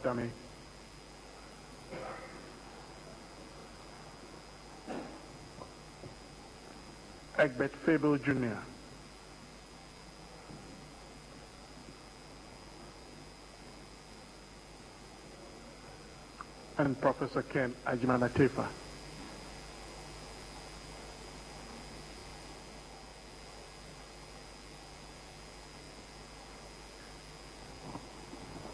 Dami, Egbert Fable Jr., and Professor Ken Ajimanatefa.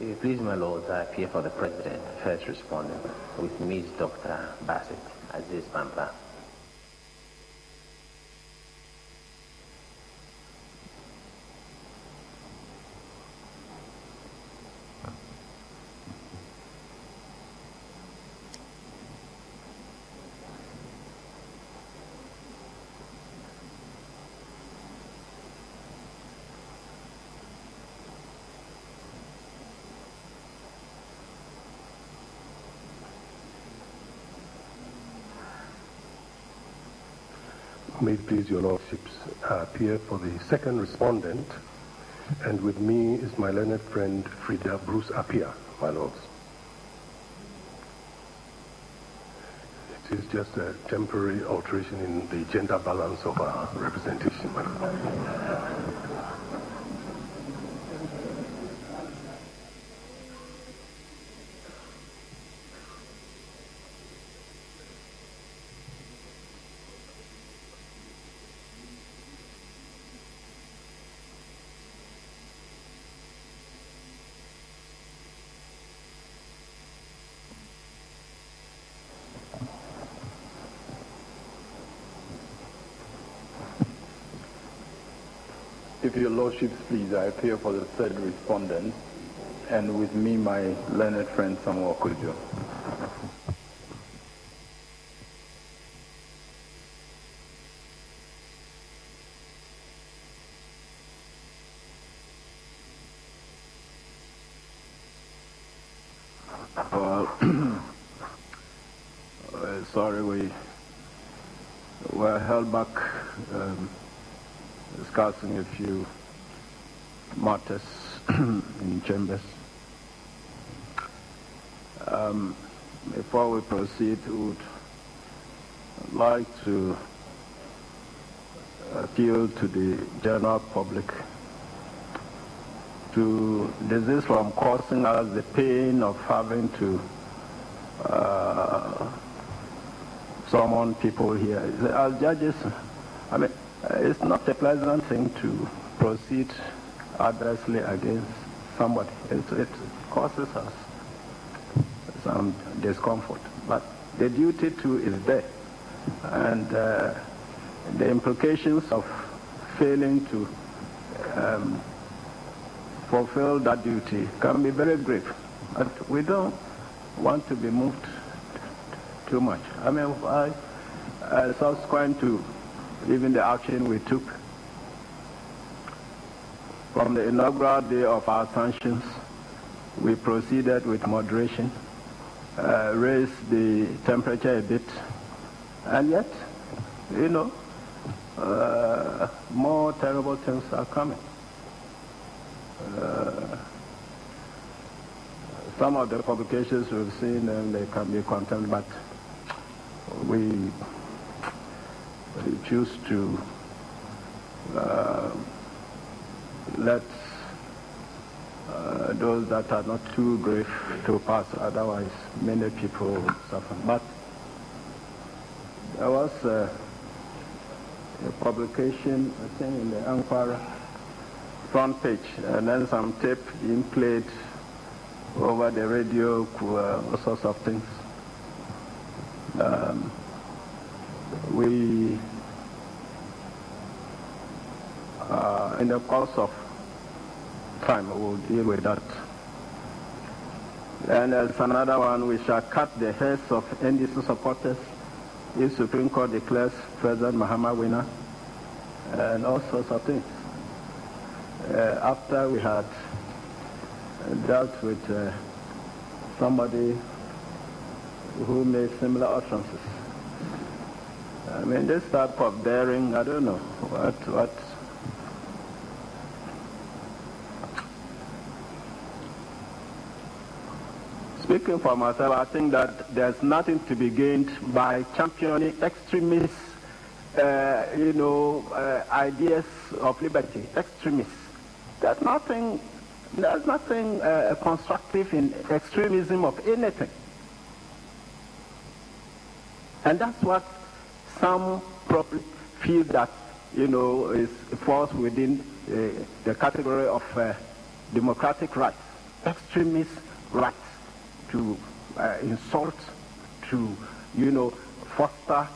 If you please, my lords, I appear for the President, first respondent. With me is Dr. Bassett Aziz Pampa. May it please your lordships, I appear for the second respondent, and with me is my learned friend Frida Bruce Appiah, my lords. It is just a temporary alteration in the gender balance of our representation, my lord. If your lordships please, I appear for the third respondent, and with me my learned friend Samuel Kojo. Well, sorry, we were held back discussing a few matters in chambers. Before we proceed, we would like to appeal to the general public to desist from causing us the pain of having to summon people here. As judges, I mean, it's not a pleasant thing to proceed adversely against somebody. It causes us some discomfort. But the duty too is there. And the implications of failing to fulfill that duty can be very grave. But we don't want to be moved too much. I mean, subsequent to even the action we took from the inaugural day of our sanctions, we proceeded with moderation, raised the temperature a bit, and yet, you know, more terrible things are coming. Some of the publications we've seen, they can be condemned, but we choose to let those that are not too grave to pass, otherwise many people suffer. But there was a publication, I think, in the Ankara front page, and then some tape being played over the radio, all sorts of things. We, in the course of time, we'll deal with that. And there's another one: we shall cut the heads of NDC supporters if Supreme Court declares President Mahama winner, and all sorts of things. After we had dealt with somebody who made similar utterances. I mean, this type of daring, I don't know what. speaking for myself, I think that there's nothing to be gained by championing extremist, ideas of liberty. Extremists. There's nothing constructive in extremism of anything. And that's what some probably feel that, is falls within the category of democratic rights, extremist rights to insult, to, foster,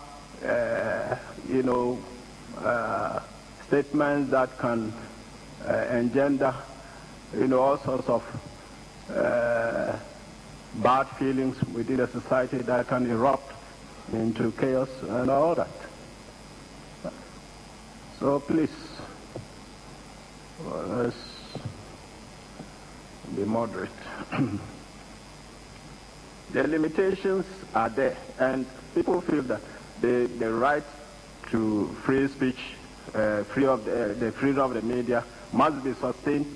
statements that can engender, all sorts of bad feelings within a society that can erupt into chaos and all that. So please, let's be moderate. The limitations are there, and people feel that the right to free speech, the freedom of the media must be sustained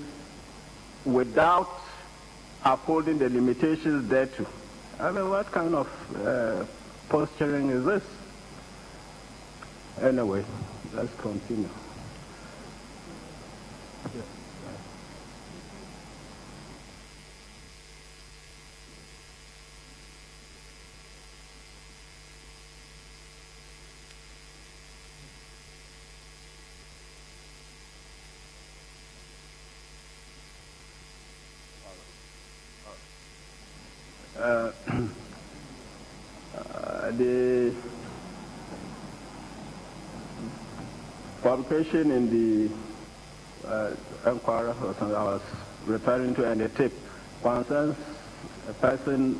without upholding the limitations thereto. I mean, what kind of posturing is this? Anyway, let's continue. The publication in the Enquirer I was referring to, and the tape concerns a person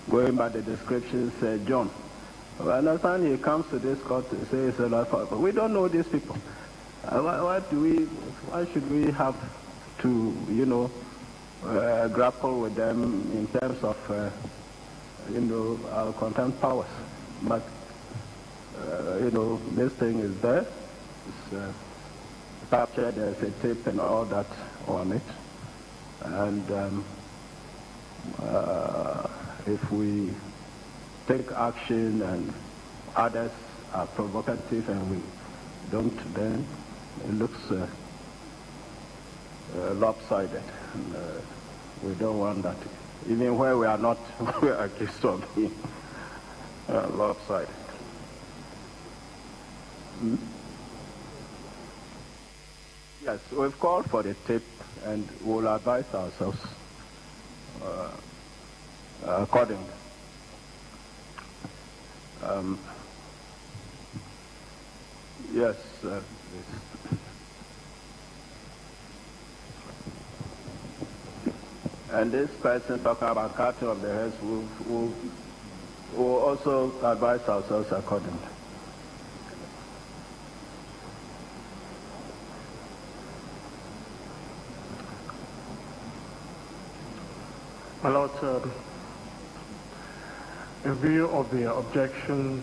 going by the description, said John. I understand he comes to this court to say it's a lot, but we don't know these people. Why should we have to, grapple with them in terms of, our content powers? But, this thing is there. It's captured, there's a tape and all that on it. And if we take action and others are provocative and we don't, then it looks lopsided. And, we don't want that. Even where we are not, we are accused of being lopsided. Yes, we've called for the tape and we'll advise ourselves accordingly. Yes, please. And this person talking about cutting of the heads will also advise ourselves accordingly. My Lord, in view of the objection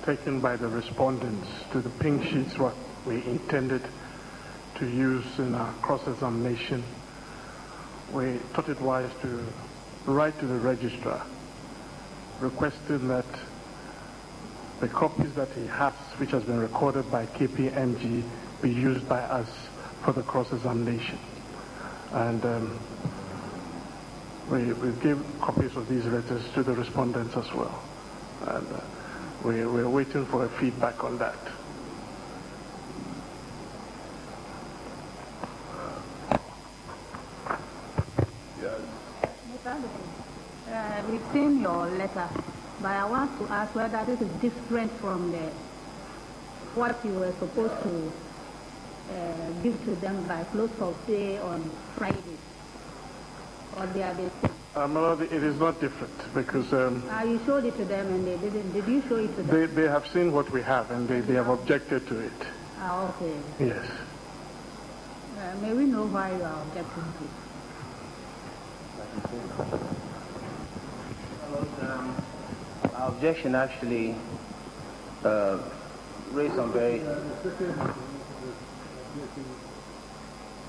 taken by the respondents to the pink sheets, what we intended to use in our cross-examination, we thought it wise to write to the registrar requesting that the copies that he has, which has been recorded by KPMG, be used by us for the cross-examination. And we give copies of these letters to the respondents as well. And we're waiting for a feedback on that. We've seen your letter, but I want to ask whether this is different from what you were supposed to give to them by close of day on Friday, or they are the same. My Lord, it is not different because you showed it to them and they didn't. Did you show it to them? They have seen what we have and they have objected to it. Okay. Yes. May we know why you are objecting to it? Our objection actually raised some very...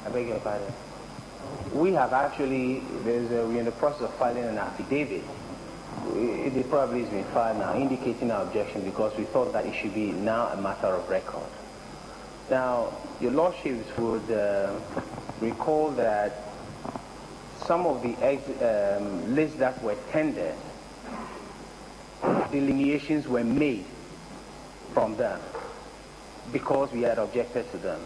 I beg your pardon. we have actually, we're in the process of filing an affidavit. It probably has been filed now, indicating our objection because we thought that it should be now a matter of record. Now, your lordships would recall that some of the lists that were tendered, delineations were made from them because we had objected to them.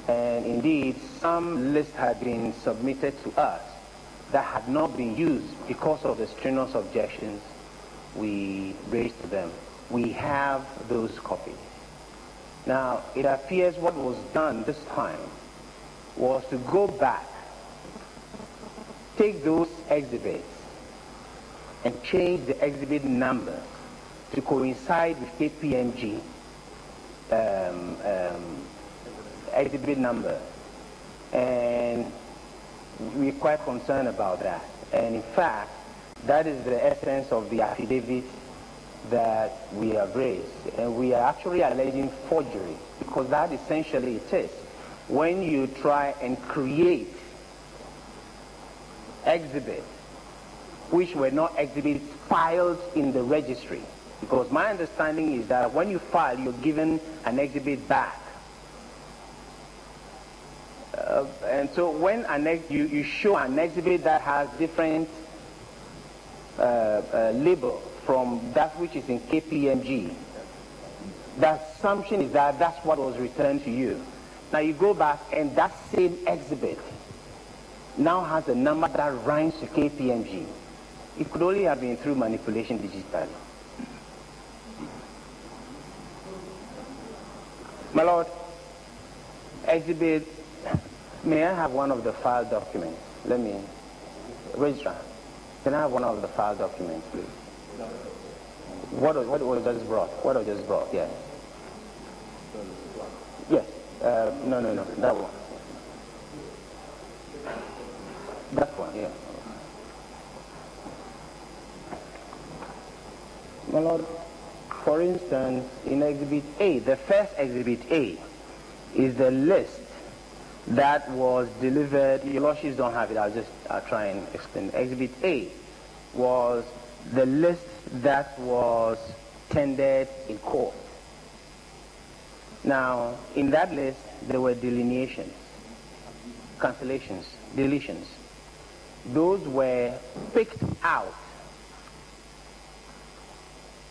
And indeed, some lists had been submitted to us that had not been used because of the strenuous objections we raised to them. We have those copies. Now, it appears what was done this time was to go back, take those exhibits, and change the exhibit number to coincide with KPMG exhibit number. And we're quite concerned about that. And in fact, that is the essence of the affidavit that we have raised. And we are actually alleging forgery, because that essentially it is. When you try and create exhibits which were not exhibits filed in the registry, because my understanding is that when you file, you're given an exhibit back. And so when you show an exhibit that has different label from that which is in KPMG, the assumption is that that's what was returned to you. Now you go back and that same exhibit now has a number that rhymes to KPMG. It could only have been through manipulation digitally. My Lord, exhibit, may I have one of the file documents? Let me, Registrar, can I have one of the file documents, please? What was just brought? What was just brought, yes. Yes, no, that one. That one, yeah. My Lord, for instance, in Exhibit A, the first Exhibit A is the list that was delivered. Your Lordships don't have it, I'll try and explain. Exhibit A was the list that was tendered in court. Now, in that list, there were delineations, cancellations, deletions. Those were picked out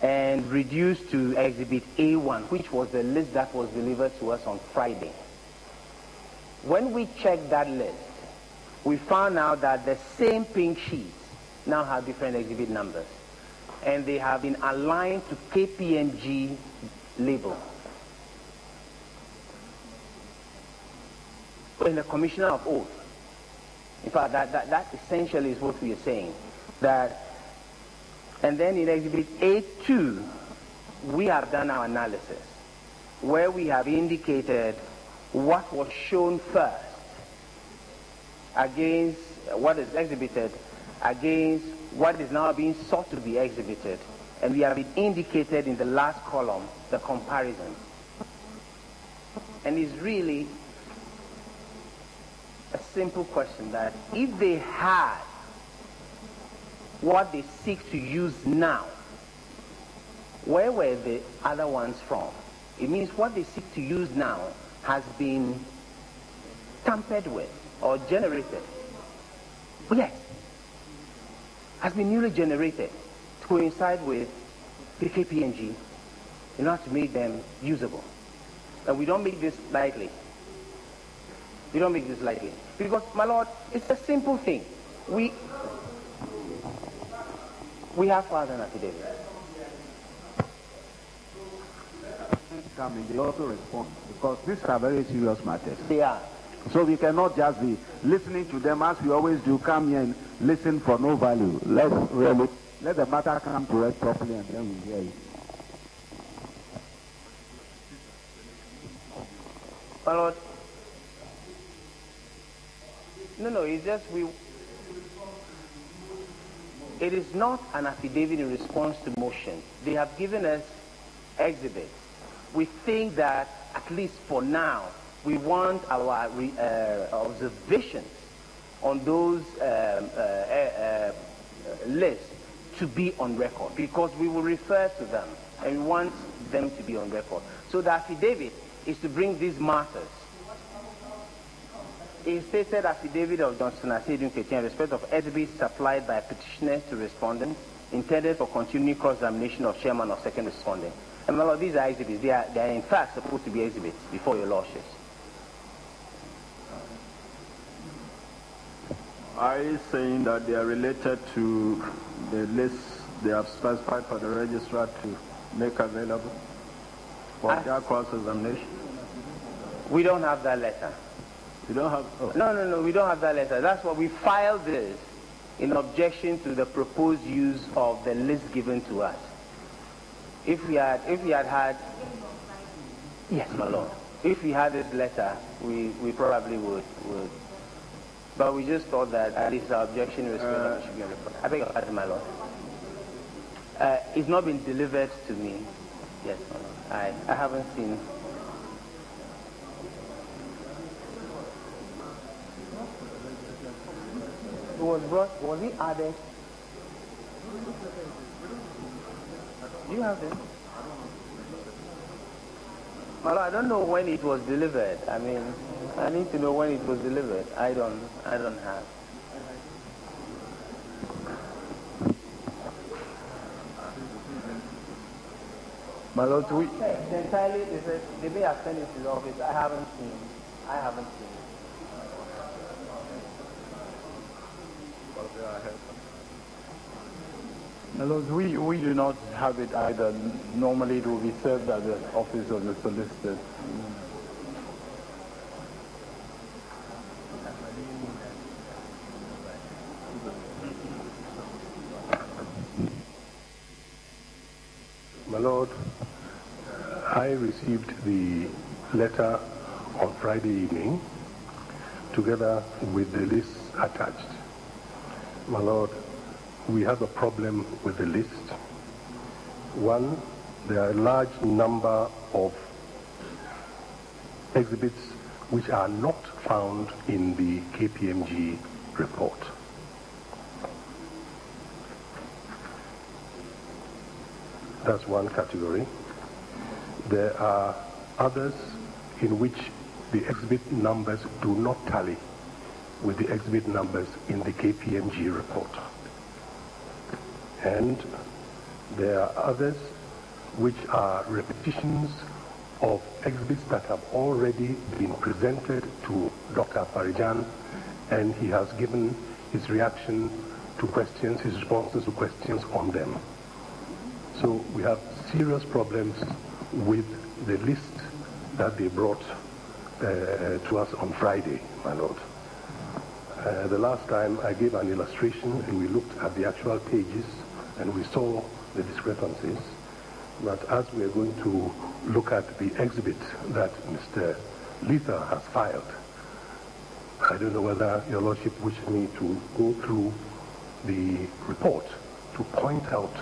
and reduced to Exhibit A1, which was the list that was delivered to us on Friday. When we checked that list, we found out that the same pink sheets now have different exhibit numbers, and they have been aligned to KPMG label. In the Commissioner of Oath, in fact, that essentially is what we are saying. And then in Exhibit A2, we have done our analysis, where we have indicated what was shown first against what is exhibited, against what is now being sought to be exhibited. And we have indicated in the last column the comparison. And it's really a simple question that if they had what they seek to use now, where were the other ones from? It means what they seek to use now has been tampered with or generated. Yes, has been newly generated to coincide with the KPMG in order to make them usable. And we don't make this lightly. We don't make this lightly. Because, my Lord, it's a simple thing. We have filed an affidavit. They also respond, because these are very serious matters. They are. So we cannot just be listening to them as we always do, come here and listen for no value. Let's really let the matter come to us properly, and then we hear it. My Lord, no, it's just it is not an affidavit in response to motion. They have given us exhibits. We think that, at least for now, we want our observations on those lists to be on record, because we will refer to them and we want them to be on record. So the affidavit is to bring these matters. A stated affidavit of Johnson Asedun Petition in respect of exhibits supplied by petitioners to respondents intended for continuing cross-examination of chairman or second respondent. And my Lord, these are exhibits. They are in fact supposed to be exhibits before your lordships. Are you saying that they are related to the list they have specified for the registrar to make available for their cross-examination? We don't have that letter. You don't have? Oh. No, we don't have that letter. That's why we filed this in objection to the proposed use of the list given to us. If we had had, yes, my Lord. If we had this letter, we probably would. But we just thought that at least our objection was should be on record. I beg your pardon, my Lord. It's not been delivered to me. Yes, my Lord. I haven't seen. Was he added? Do you have it? Well, I don't know when it was delivered. I mean, I need to know when it was delivered. I don't have. My Lord, Entirely, they may have sent it to the office. I haven't seen. My Lord, we do not have it either. Normally it will be served at the office of the solicitor. My Lord, I received the letter on Friday evening together with the list attached. My Lord, we have a problem with the list. One, there are a large number of exhibits which are not found in the KPMG report. That's one category. There are others in which the exhibit numbers do not tally with the exhibit numbers in the KPMG report. And there are others which are repetitions of exhibits that have already been presented to Dr. Farijan, and he has given his reaction to questions, his responses to questions on them. So we have serious problems with the list that they brought to us on Friday, my Lord. The last time I gave an illustration and we looked at the actual pages and we saw the discrepancies. But as we are going to look at the exhibit that Mr. Letha has filed, I don't know whether Your Lordship wishes me to go through the report to point out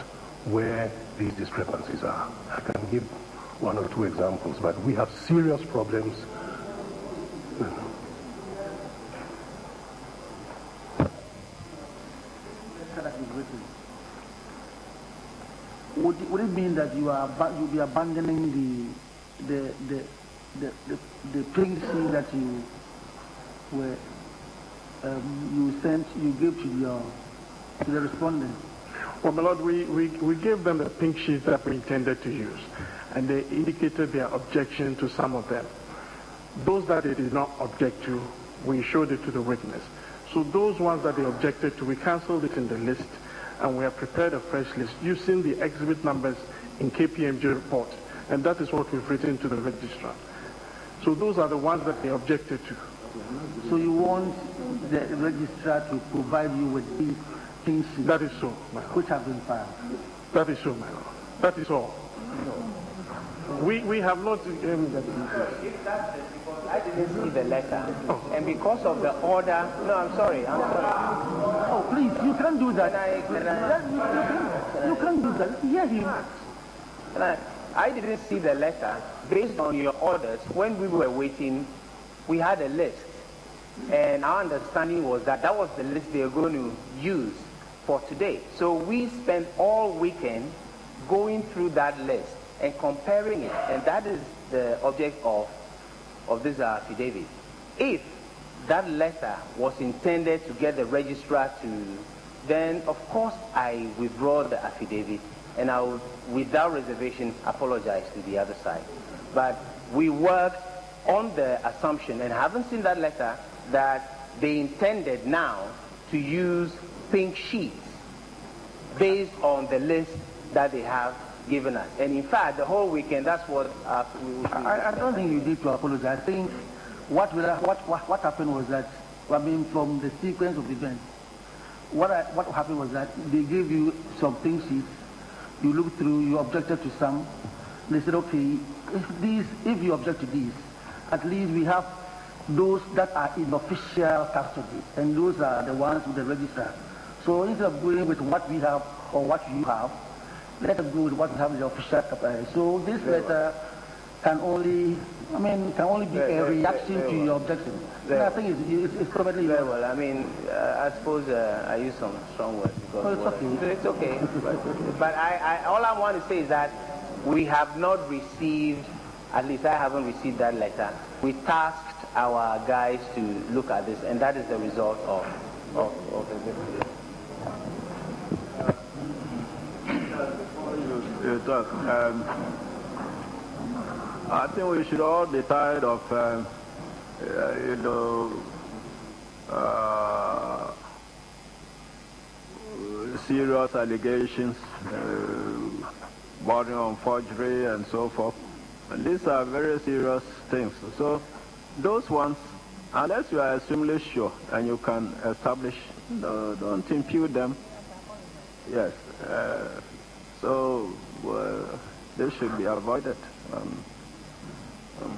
where these discrepancies are. I can give one or two examples, but we have serious problems. Would it mean that you'll be abandoning the privacy that you were you gave to the respondent? Well, my Lord, we gave them the pink sheets that we intended to use, and they indicated their objection to some of them. Those that they did not object to, we showed it to the witness. So those ones that they objected to, we cancelled it in the list, and we have prepared a fresh list using the exhibit numbers in KPMG report, and that is what we've written to the registrar. So those are the ones that they objected to. So you want the registrar to provide you with these things? That is so, my Lord. Which have been filed? That is so, my Lord. That is all. We have not... I didn't see the letter. Oh. And because of the order... No, I'm sorry. Oh, please, you can't do that. You can't do that. Hear him. I didn't see the letter based on your orders when we were waiting we had a list. And our understanding was that that was the list they were going to use for today. So we spent all weekend going through that list and comparing it. And that is the object of this affidavit. If that letter was intended to get the registrar to, then of course I withdraw the affidavit and I would, without reservation, apologize to the other side. But we worked on the assumption, and haven't seen that letter, that they intended now to use pink sheets based on the list that they have given us. And in fact, the whole weekend, that's what I don't think you need to apologize. I think what happened was that, I mean, from the sequence of events, what happened was that they gave you some pink sheets, you looked through, you objected to some, they said, okay, if you object to these, at least we have those that are in official custody, and those are the ones with the registrar. So instead of going with what we have or what you have, let us go with what we have in the official custody. So this letter can only be a reaction to your objection. And I think it's probably very well. I mean, I suppose I use some strong words because it's okay. But all I want to say is that we have not received, at least I haven't received that letter. We tasked our guys to look at this, and that is the result of the you talk. I think we should all be tired of, serious allegations, bordering on forgery and so forth. And these are very serious things. So those ones, unless you are extremely sure and you can establish, don't impute them. Yes. So they should be avoided on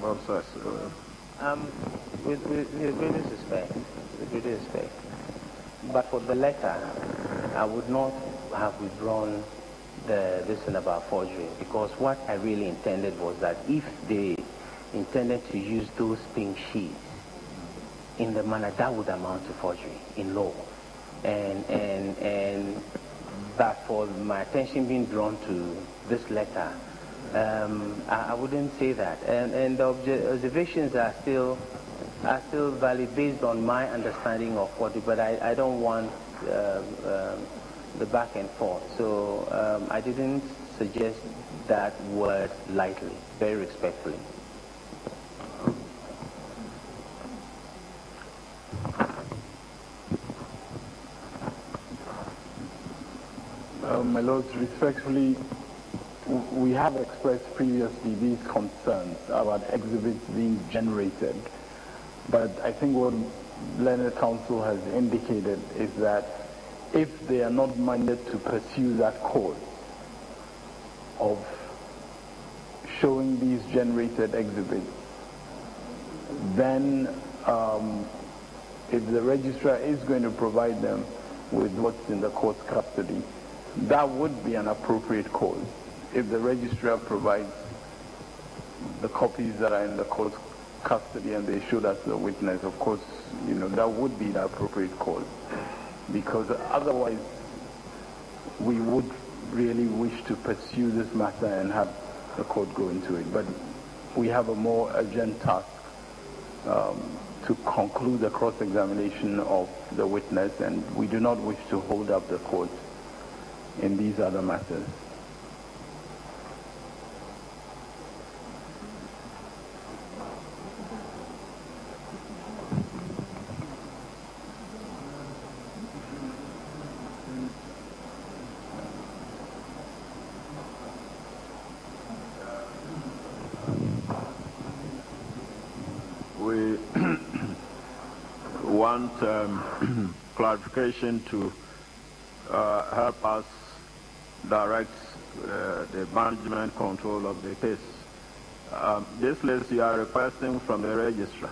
both sides. With greatest respect, but for the letter, I would not have withdrawn this thing about forgery, because what I really intended was that if they intended to use those pink sheets in the manner that would amount to forgery in law, and that for my attention being drawn to this letter, I wouldn't say that. And the observations are still valid based on my understanding of what, but I don't want the back and forth. So I didn't suggest that word lightly, very respectfully. My Lord, respectfully, we have expressed previously these concerns about exhibits being generated, but I think what Learned Counsel has indicated is that if they are not minded to pursue that course of showing these generated exhibits, then if the registrar is going to provide them with what's in the court's custody, that would be an appropriate course. If the registrar provides the copies that are in the court's custody and they show that to the witness, of course, that would be the appropriate course. Because otherwise, we would really wish to pursue this matter and have the court go into it. But we have a more urgent task to conclude the cross-examination of the witness, and we do not wish to hold up the court in these other matters. We want clarification to help us direct the management control of the case. This list you are requesting from the registrar,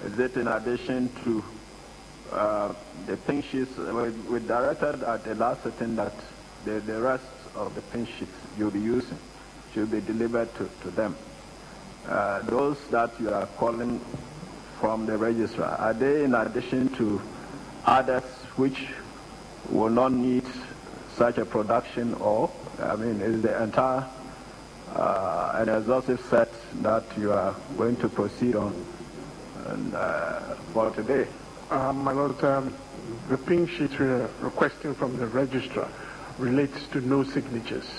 is it in addition to the pink sheets? We directed at the last sitting that the rest of the pink sheets you'll be using should be delivered to them. Those that you are calling from the registrar, are they in addition to others which will not need such a production, or, I mean, is the entire an exhaustive set that you are going to proceed on for today? My Lord, the pink sheet we are requesting from the registrar relates to no signatures.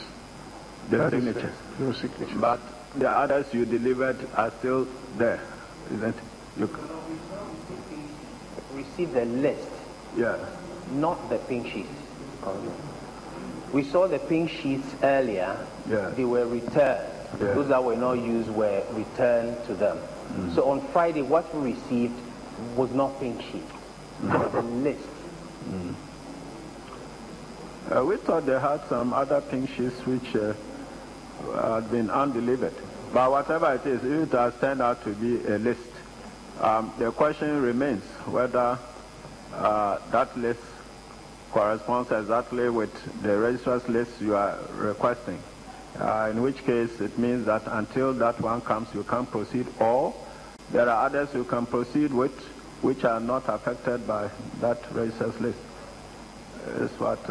The signatures? No signatures. But the others you delivered are still there, isn't it? Look. Receive the list, Yeah. not the pink sheets. We saw the pink sheets earlier. Yeah. They were returned. Yeah. Those that were not used were returned to them. So on Friday, what we received was not pink sheets. It was a list. We thought they had some other pink sheets which had been undelivered. But whatever it is, if it has turned out to be a list, the question remains whether that list corresponds exactly with the registrar's list you are requesting. In which case, it means that until that one comes, you can't proceed, or there are others you can proceed with which are not affected by that registrar's list. Is what...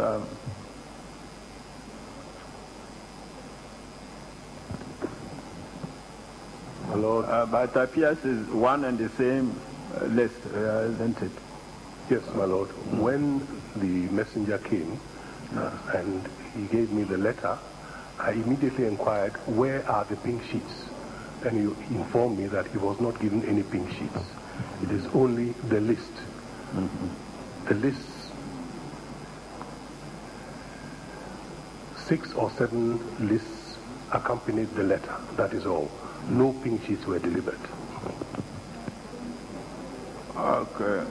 My Lord. But it appears is one and the same list, isn't it? Yes, my Lord. When the messenger came and he gave me the letter, I immediately inquired, where are the pink sheets? And he informed me that he was not given any pink sheets. It is only the list. The lists, 6 or 7 lists accompanied the letter. That is all. No pink sheets were delivered. Okay.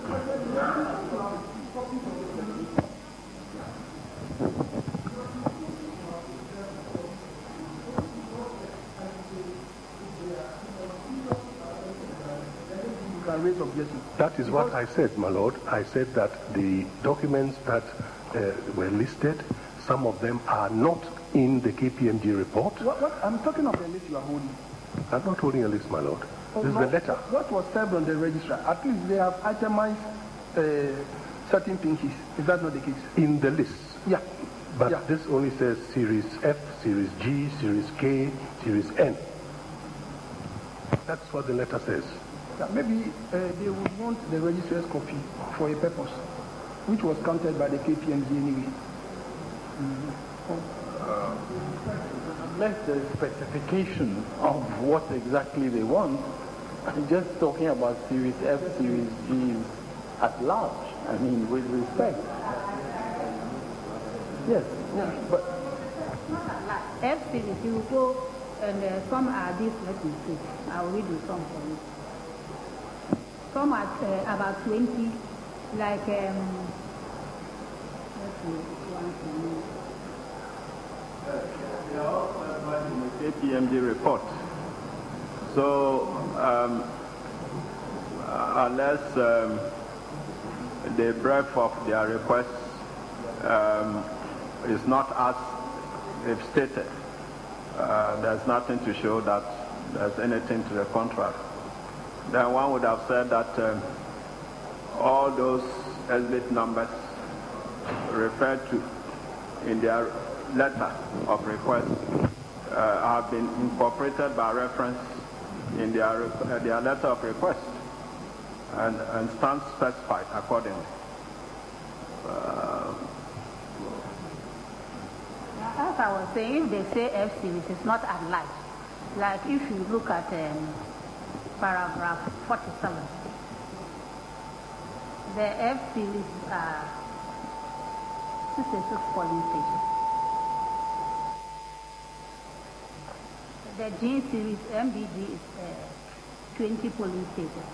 That is what I said, my Lord. I said that the documents that were listed, some of them are not in the KPMG report. I'm talking of the list you are holding. I'm not holding a list, my Lord. This is the letter. What was served on the registrar? At least they have itemized certain pinkies. Is that not the case? In the list. Yeah. But Yeah. this only says Series F, Series G, Series K, Series N. That's what the letter says. Yeah, maybe they would want the registrar's copy for a purpose, which was counted by the KPMG anyway. Unless the specification of what exactly they want, just talking about Series F, Series G at large. I mean, with respect. Yes. Yeah, but F series, you go, and some are this, let me see. I'll read you some for you. Some are about 20, like, let's see, one for me. The KPMG report. So, unless the breadth of their requests is not as they've stated, there's nothing to show that there's anything to the contrary. Then one would have said that all those exhibit numbers referred to in their letter of request have been incorporated by reference in their letter of request and stand specified accordingly. As I was saying, if they say F series, it's not at large. Like if you look at paragraph 47, the F series are 66 polling stations. The G series, MBG, is 20 polling stations.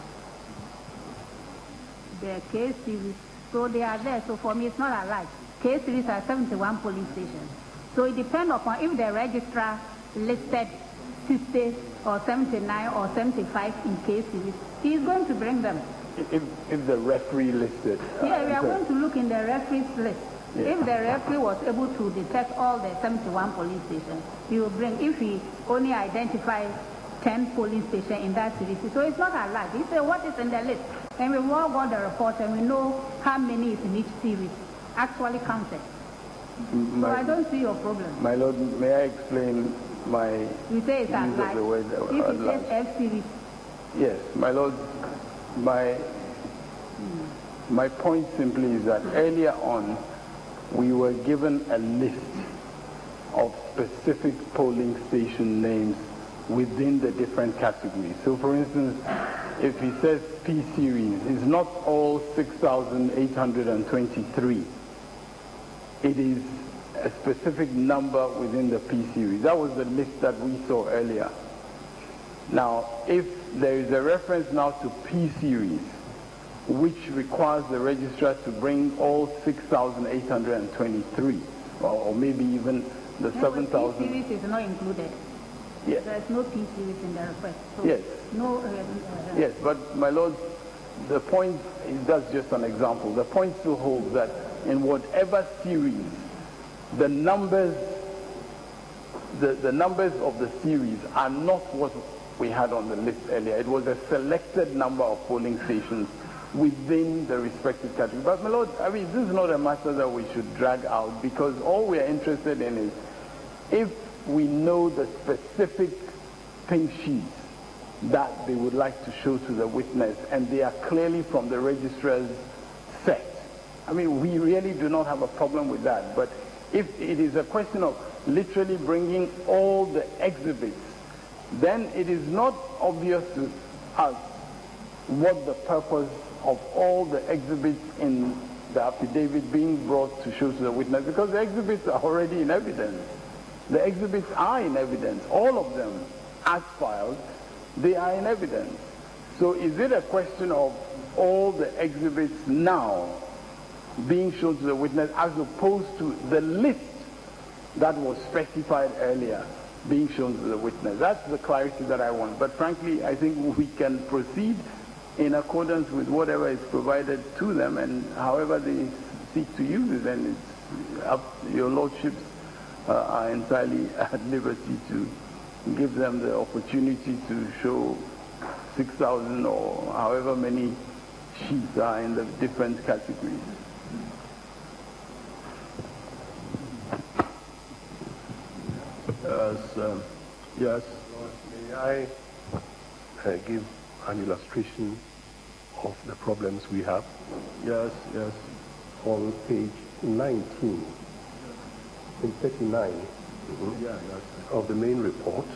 The K series, so they are there. So for me, it's not at large. K series are 71 polling stations. So it depends upon if the registrar listed 60 or 79 or 75 in K series, he is going to bring them. If the referee listed. Yeah, we are going to look in the referee's list. Yeah. If the referee was able to detect all the 71 police stations, he will bring. If he only identifies 10 polling stations in that series. So it's not a lot. He said what is in the list. And we've all got the report and we know how many is in each series actually counted. So I don't see your problem. My Lord, may I explain my You say it's a use lie. of the word If it says F series. Yes, my Lord, my point simply is that earlier on we were given a list of specific polling station names within the different categories. So for instance, if he says P series, it's not all 6,823. It is a specific number within the P series. That was the list that we saw earlier. Now, if there is a reference now to P series, which requires the registrar to bring all 6,823, or maybe even the 7,000. P series is not included. Yes. There is no P series in the request. So Yes. No. Yes, but my Lord, the point is that's just an example. The point still holds that in whatever series, the numbers of the series are not what we had on the list earlier. It was a selected number of polling stations within the respective category. But my Lord, I mean, this is not a matter that we should drag out, because all we are interested in is if we know the specific pink sheets that they would like to show to the witness and they are clearly from the registrar's set. I mean, we really do not have a problem with that. But if it is a question of literally bringing all the exhibits, then it is not obvious to us what the purpose of all the exhibits in the affidavit being brought to show to the witness, because the exhibits are already in evidence. The exhibits are in evidence, all of them, as filed, they are in evidence. So is it a question of all the exhibits now being shown to the witness as opposed to the list that was specified earlier being shown to the witness? That's the clarity that I want. But frankly, I think we can proceed in accordance with whatever is provided to them, and however they seek to use it, and it's up, your lordships are entirely at liberty to give them the opportunity to show 6,000 or however many sheets are in the different categories. Yes. May I give an illustration of the problems we have? Yes, yes. On page 19, page 39 of the main report,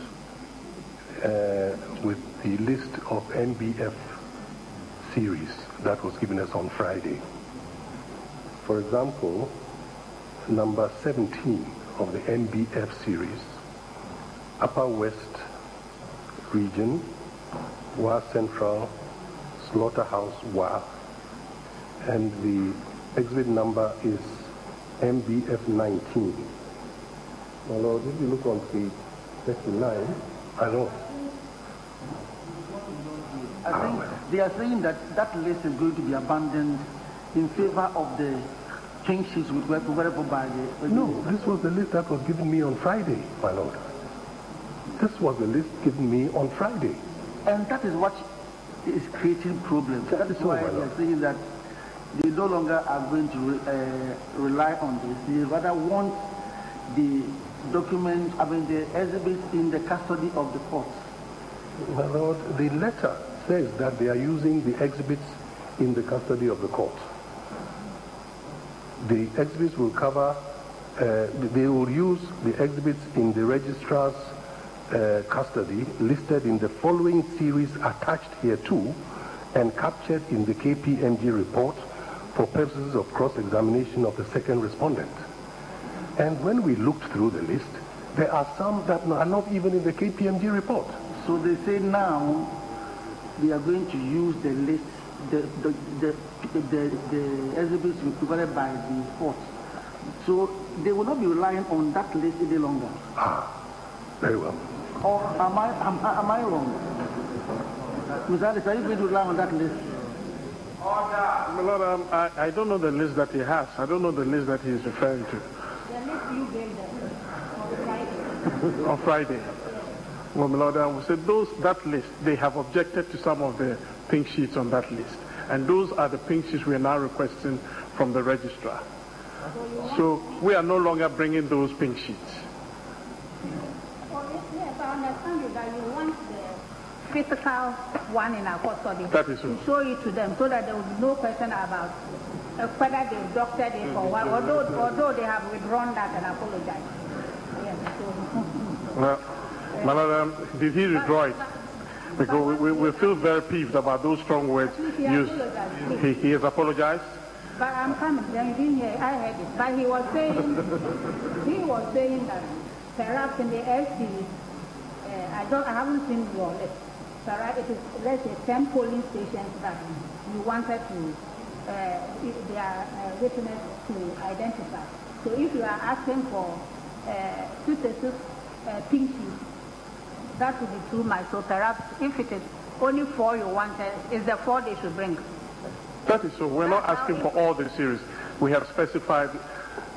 with the list of NBF series that was given us on Friday. For example, number 17 of the NBF series, Upper West Region, Wa Central, Slaughterhouse Wa, and the exhibit number is MBF 19. My Lord, if you look on page 39, I know. I think they are saying that that list is going to be abandoned in favor of the pink sheets which were provided by the... No, this was the list that was given me on Friday, my Lord. This was the list given me on Friday. And that is what is creating problems. That is why they are saying that they no longer are going to rely on this. They rather want the documents, the exhibits in the custody of the court. My Lord, the letter says that they are using the exhibits in the custody of the court. The exhibits will cover, they will use the exhibits in the registrar's custody listed in the following series attached here too and captured in the KPMG report for purposes of cross-examination of the second respondent. And when we looked through the list, there are some that are not even in the KPMG report. So they say now they are going to use the list, the exhibits provided by the court. So they will not be relying on that list any longer. Ah, very well. Or am I wrong? Mr. Alice, are you going to rely on that list? My Lord, I don't know the list that he has. I don't know the list that he is referring to. The list you gave them on Friday. On Friday. Well, my Lord, I would say that list, they have objected to some of the pink sheets on that list. And those are the pink sheets we are now requesting from the registrar. So we are no longer bringing those pink sheets. Yes, I understand you that you want the physical one in our custody to show it to them so that there will be no question about whether they doctored it or what, although they have withdrawn that and apologized. Yes, so. Well, Madam, did he withdraw it? Because we feel very peeved about those strong words used. He has apologized? But I'm coming. Then you didn't hear. I heard it. But he was saying that perhaps in the SC, I haven't seen your list. Perhaps it is, let's say, 10 polling stations that you wanted to their witness to identify. So if you are asking for 236 pink sheets, that would be too much. So perhaps if it is only 4 you wanted, it's the 4 they should bring. That is so. We're not asking for all the series. We have specified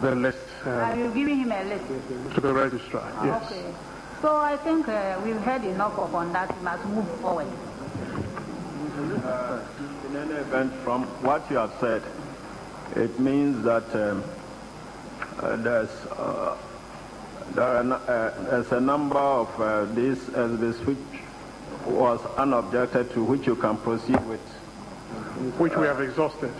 the list. Are you giving him a list? To the registrar, yes. Okay. So I think we've heard enough on that. We must move forward. In any event, from what you have said, it means that there's a number of these SBs which was unobjected to, which you can proceed with. Which we have exhausted.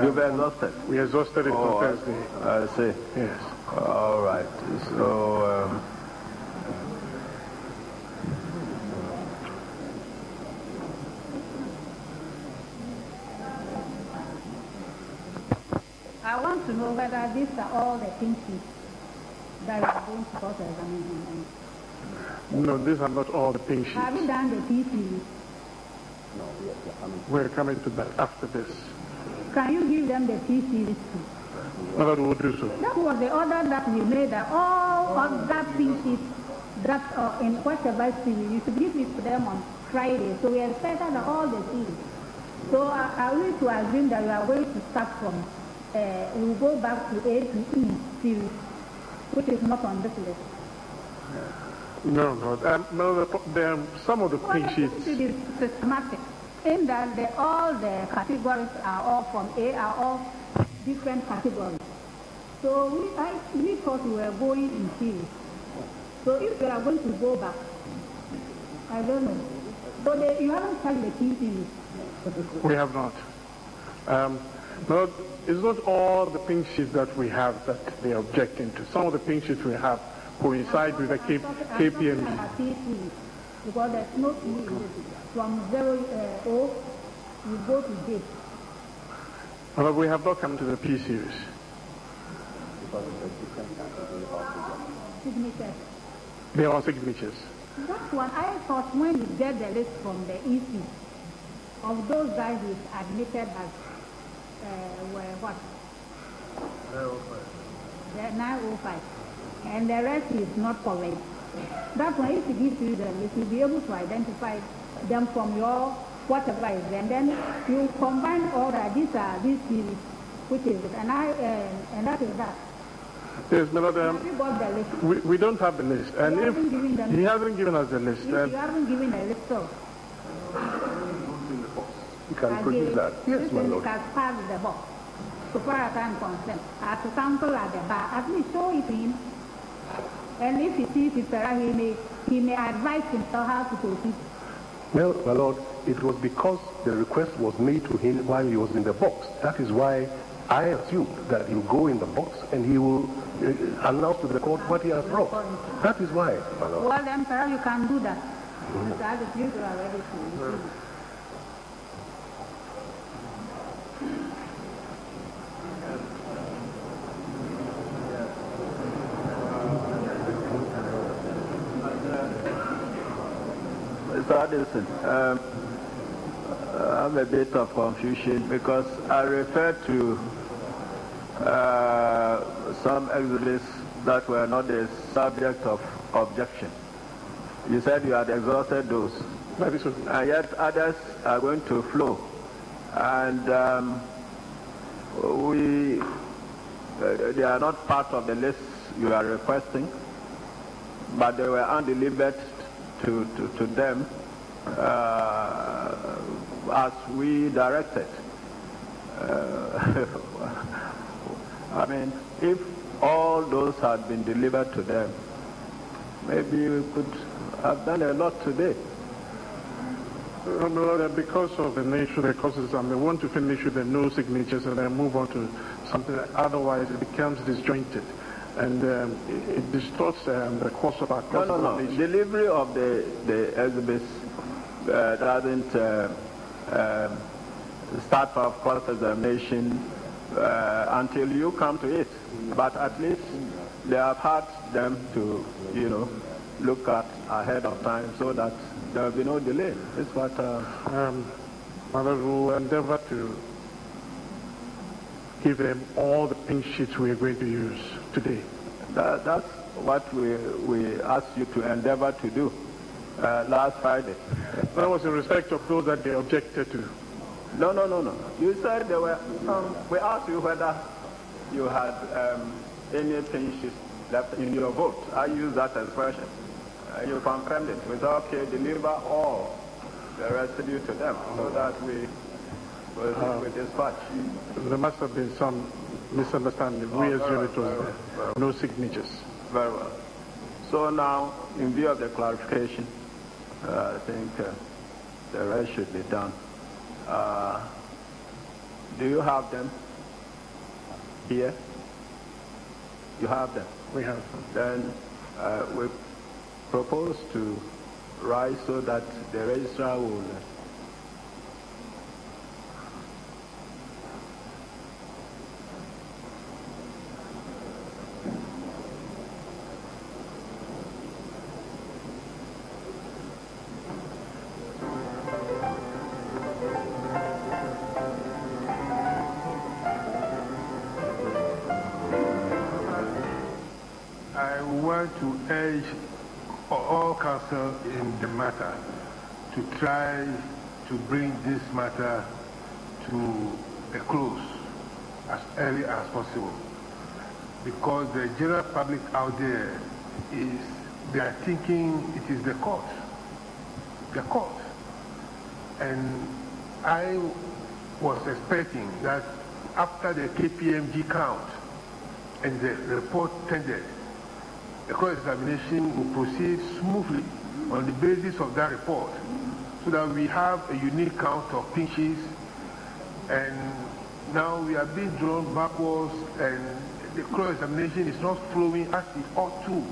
You've exhausted? We exhausted it on Thursday. I see. Yes. All right. So... I want to know whether these are all the pink sheets that you are going to cross-examine. No, these are not all the pink sheets. Have you done the PC? No, we're coming to that after this. Can you give them the PC list too? No, that will do so. That was the order that we made, that all of that pink sheets that in whatever series, you should give it to them on Friday. So we expected all the series. So I wish to assume that we are going to start from we will go back to A to E series, which is not on this list. No. Some of the pink sheets. It is systematic in that all the categories are all from A, are all different categories. So we thought we were going in series. So if we are going to go back, I don't know. So you haven't tried the P series. We have not. No, it's not all the pink sheets that we have that they are objecting to. Some of the pink sheets we have coincide with the KPMG. Because there's no P in it. From 0, you go to J. But we have not come to the P series. Signatures. They are signatures. That's what I thought when you get the list from the EC of those guys who admitted as were what? 905. And the rest is not correct. That's why if you give you the list, you'll be able to identify them from your whatever is there. And then you combine all that. These are these series, which is it. And that is that. Yes, Melody, have you got the list? We don't have the list. And if he hasn't given us the list. If you haven't given the list, so. You can produce that. Yes, my Lord. As part of the box. So far as I'm concerned, as a sample at the bar, at least show it to him. And if he sees it, he may advise himself how to proceed. Well, my Lord, it was because the request was made to him while he was in the box. That is why I assumed that he will go in the box and he will announce to the court what he has brought. That is why, my Lord. Well, then perhaps you can do that. That is you are ready to receive it. Mr. Addison, I have a bit of confusion because I referred to some exhibits that were not the subject of objection. You said you had exhausted those. That is okay. And yet others are going to flow. And they are not part of the list you are requesting, but they were undelivered to them as we directed. I mean, if all those had been delivered to them, maybe we could have done a lot today. Because of the nature of the causes, I want to finish with the no signatures and then move on to something. Otherwise, it becomes disjointed, and it distorts the course of our process. No. Delivery of the exhibits doesn't start for cross-examination until you come to it. But at least they have had them to, look at ahead of time so that there will be no delay. It's what... Mother will endeavor to give them all the pink sheets we are going to use today. That's what we asked you to endeavor to do last Friday. That was in respect of those that they objected to. No. You said there were some... We asked you whether you had any pink sheets left in your vote. I use that expression. You confirmed it. We said, okay, deliver all the residue to them so that we dispatch. There must have been some misunderstanding. We assume it was no signatures. Very well. So now, in view of the clarification, I think the rest should be done. Do you have them here? You have them? We have them. Then we propose to rise so that the registrar will I want to urge all counsel in the matter to try to bring this matter to a close as early as possible, because the general public out there they are thinking it is the court, and I was expecting that after the KPMG count and the report tendered, the cross-examination will proceed smoothly on the basis of that report, so that we have a unique count of pinches, and now we are being drawn backwards and the cross-examination is not flowing as it ought to.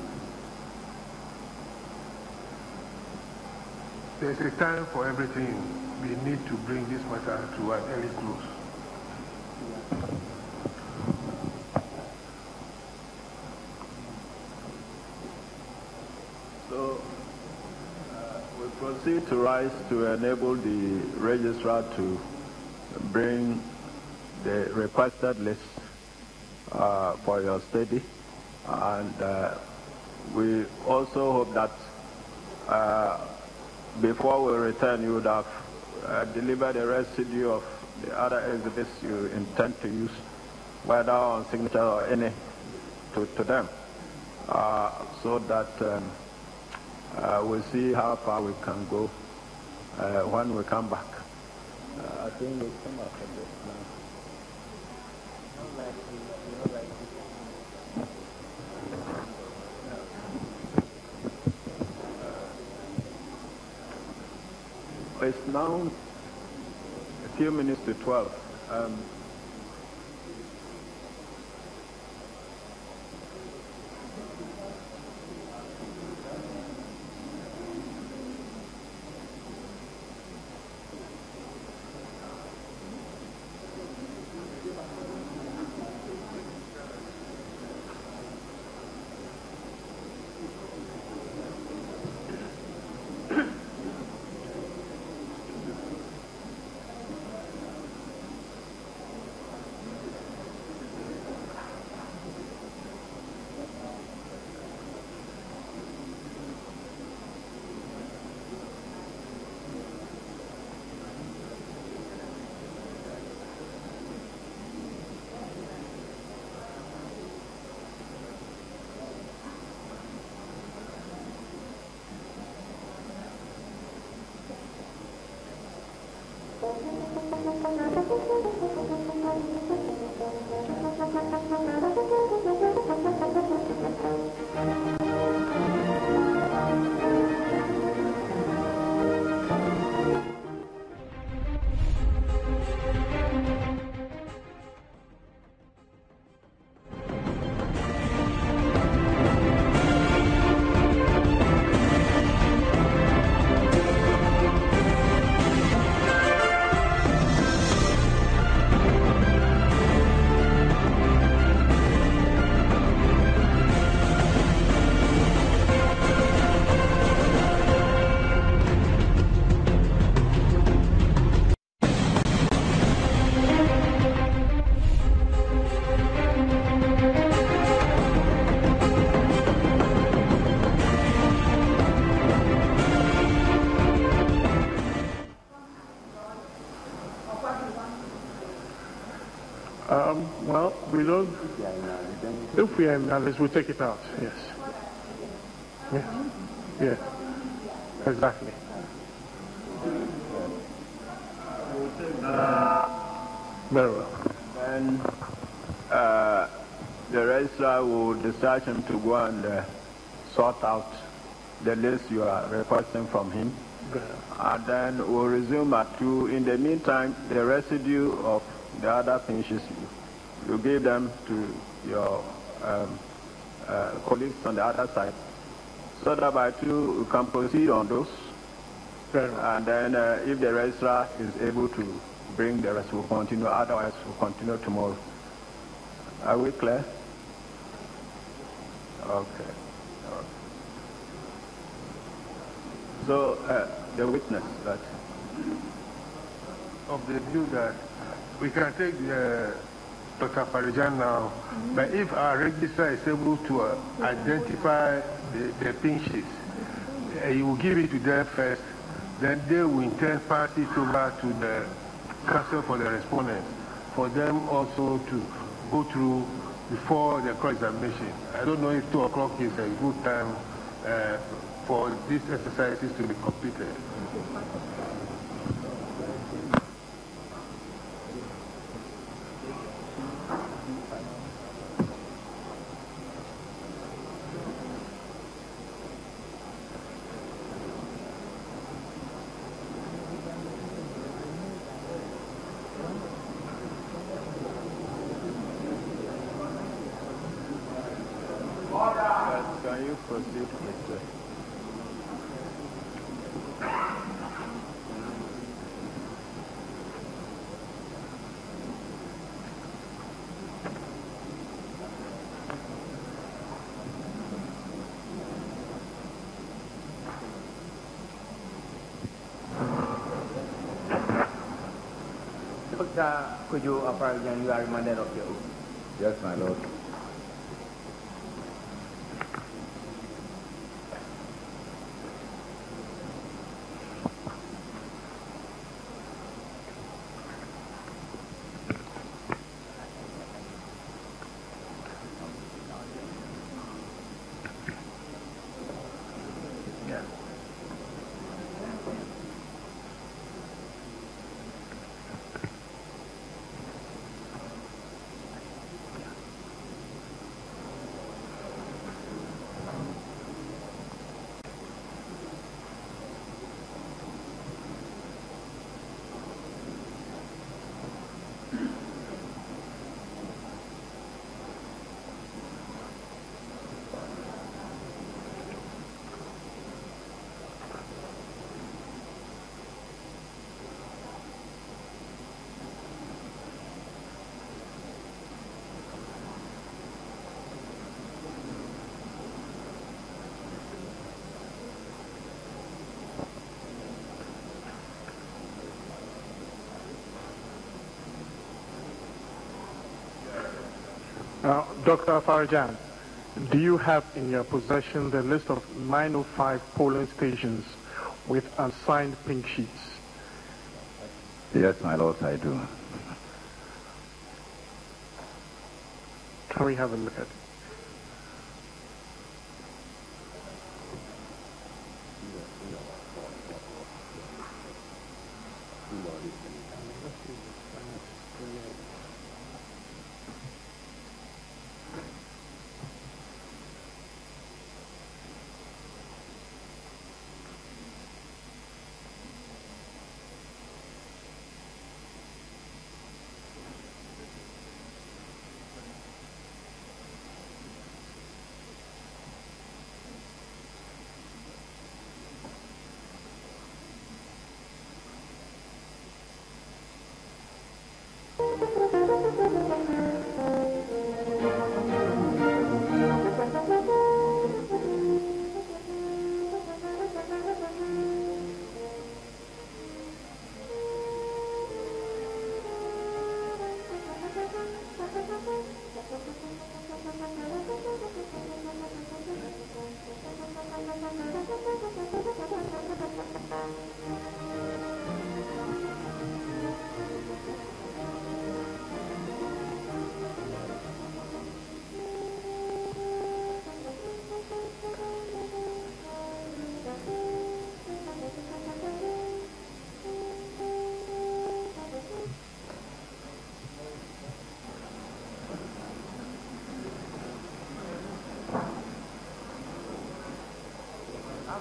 There's a time for everything. We need to bring this matter to an early close. So we proceed to rise to enable the registrar to bring the requested list for your study, and we also hope that before we return you would have delivered the residue of the other exhibits you intend to use, whether on signature or any, to them, so that we'll see how far we can go when we come back. I think we'll come after this now. It's now a few minutes to 12. If we are in that list, we'll take it out, yes. Yeah, yeah, exactly. Very well. Then the registrar will discharge him to go and sort out the list you are requesting from him. And then we'll resume at 2. In the meantime, the residue of the other pinches, you give them to your colleagues on the other side, so that by 2 you can proceed on those. And then if the registrar is able to bring the rest, we'll continue. Otherwise, we'll continue tomorrow. Are we clear? Okay. So the witness that of the view that we can take Dr. Farijan now, but if our registrar is able to identify the pinches, he will give it to them first, then they will in turn pass it over to the counsel for the respondents, for them also to go through before the cross-examination. I don't know if 2 o'clock is a good time for these exercises to be completed. can you proceed with the Dr. Kojo Afarajan, you are reminded of your oath. Yes, my lord. Dr. Farijan, do you have in your possession the list of 905 polling stations with unsigned pink sheets? Yes, my lord, I do. Can we have a look at it?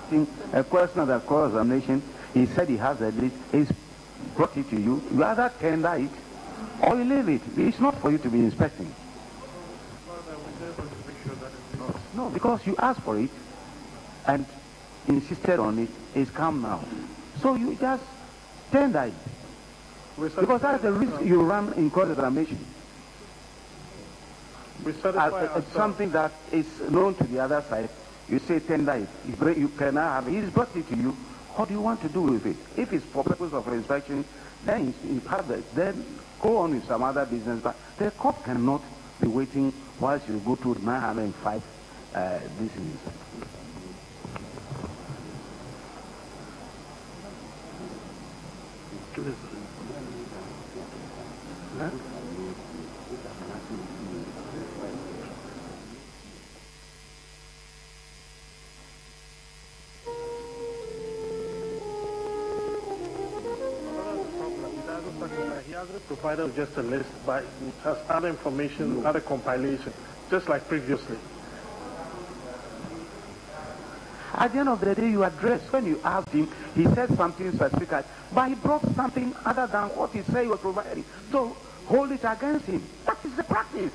asked him a question of the cross-examination. He said he has a list. He's brought it to you. You either tender it or you leave it. It's not for you to be inspecting. No, because you asked for it and insisted on it. It's come now. So you just tender it. Because that's the risk you run in cross-examination. It's something that is known to the other side. You say tender it. You cannot have it. He's brought it to you. What do you want to do with it? If it's for purpose of inspection, then you have it. Then go on with some other business. But the court cannot be waiting whilst you go through 905 this is. He hasn't provided just a list, but it has other information, other compilation, just like previously. At the end of the day, you address, when you asked him, he said something specific, but he brought something other than what he said he was providing. So hold it against him. That is the practice.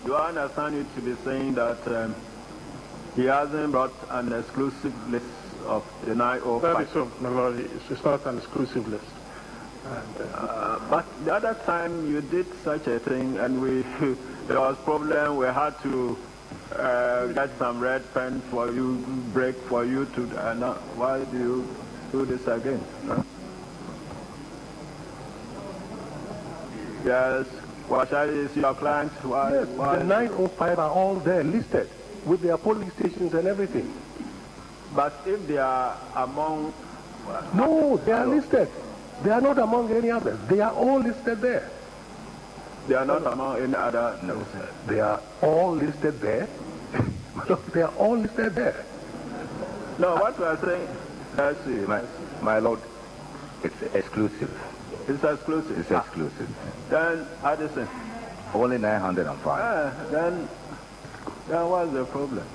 Do I understand you to be saying that he hasn't brought an exclusive list of the 905? That is so, my lord. It's not an exclusive list. But the other time you did such a thing, and there was problem. We had to get some red pen for you, break for you to. Why do you do this again? Huh? Yes. What is your client? Yes, the 905 are all there listed with their police stations and everything. But if they are among... No, they are listed. They are not among any others. They are all listed there. They are not among any other... No, sir. They are all listed there. They are all listed there. No, what we are saying... Let's see. My lord, it's exclusive. It's exclusive. It's exclusive. Then, Addison. Only 905. Then what's the problem?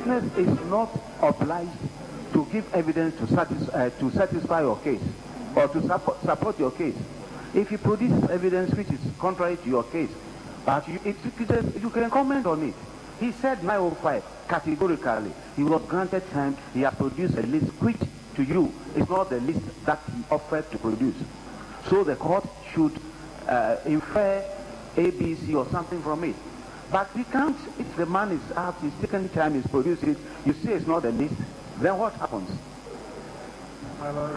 Business is not obliged to give evidence to satisfy your case or to support your case. If you produce evidence which is contrary to your case, but you can comment on it. He said 905 categorically. He was granted time. He has produced a list which to you is not the list that he offered to produce. So the court should infer A, B, C or something from it. But we can't, if the man is out, he's taken time, he's produced it, you say it's not the list, then what happens?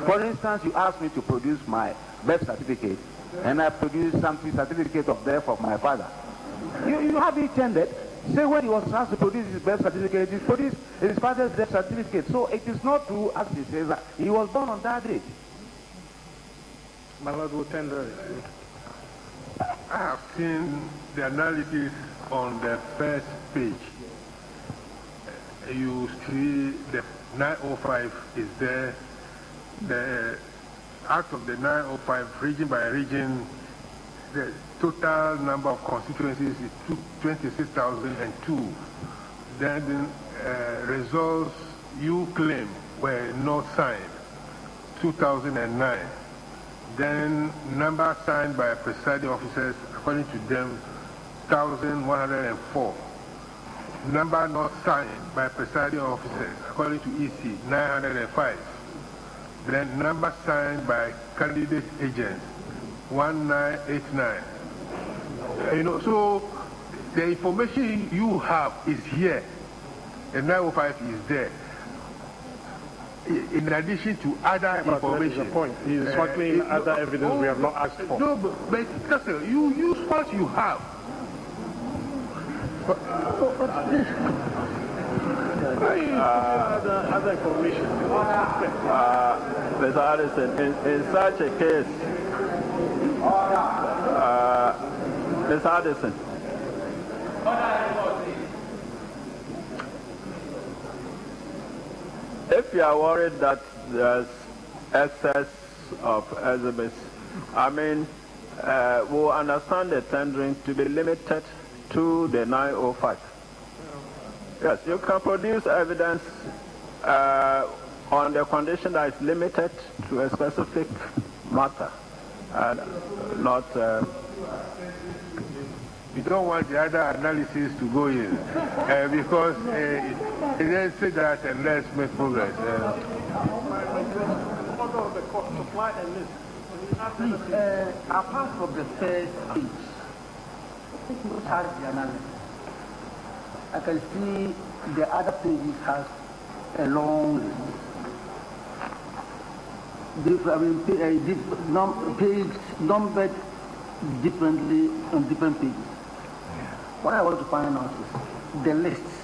For instance, you asked me to produce my birth certificate, and I produced something, certificate of death of my father. You have it tendered. Say when he was asked to produce his birth certificate, he produced his father's death certificate. So it is not true, as he says, that he was born on that date. My lord will tender it. I have seen the analysis on the first page. You see the 905 is there. Out of the 905, region by region, the total number of constituencies is 26,002. Then the results you claim were not signed, 2009. Then number signed by presiding officers, according to them, 1,104. Number not signed by presiding officers, according to EC, 905. Then number signed by candidate agents, 1989. So the information you have is here. The 905 is there. In addition to other information. That is the point. He is smuggling other evidence we have not asked for. No, but Castle, you use what you have. Other information. Mr. Addison, in such a case, Mr. Addison, if you are worried that there's excess of exhibits, I mean, we'll understand the tendering to be limited to the 905. Yes, you can produce evidence on the condition that it's limited to a specific matter and not... We don't want the other analysis to go in because it then say that and let's make progress. Please, apart from the first page, which has the analysis, I can see the other pages has a long list. Page numbered differently on different pages. What I want to find out is the lists.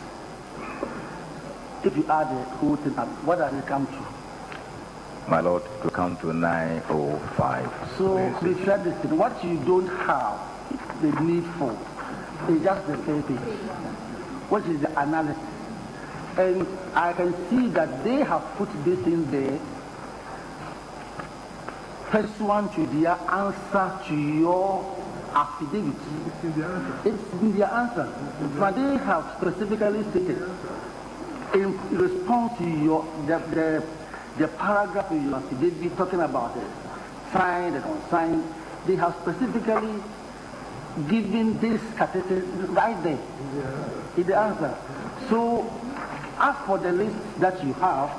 If you add the whole thing up, what does it come to? My Lord, to come to 905. So, we said this thing. What you don't have the need for is just the third page, which is the analysis. And I can see that they have put this in there pursuant to their answer to your affidavit. It's in their answer. But they have specifically stated in response to your the paragraph in your affidavit talking about it, signed and unsigned, they have specifically given this category right there in the answer. So as for the list that you have,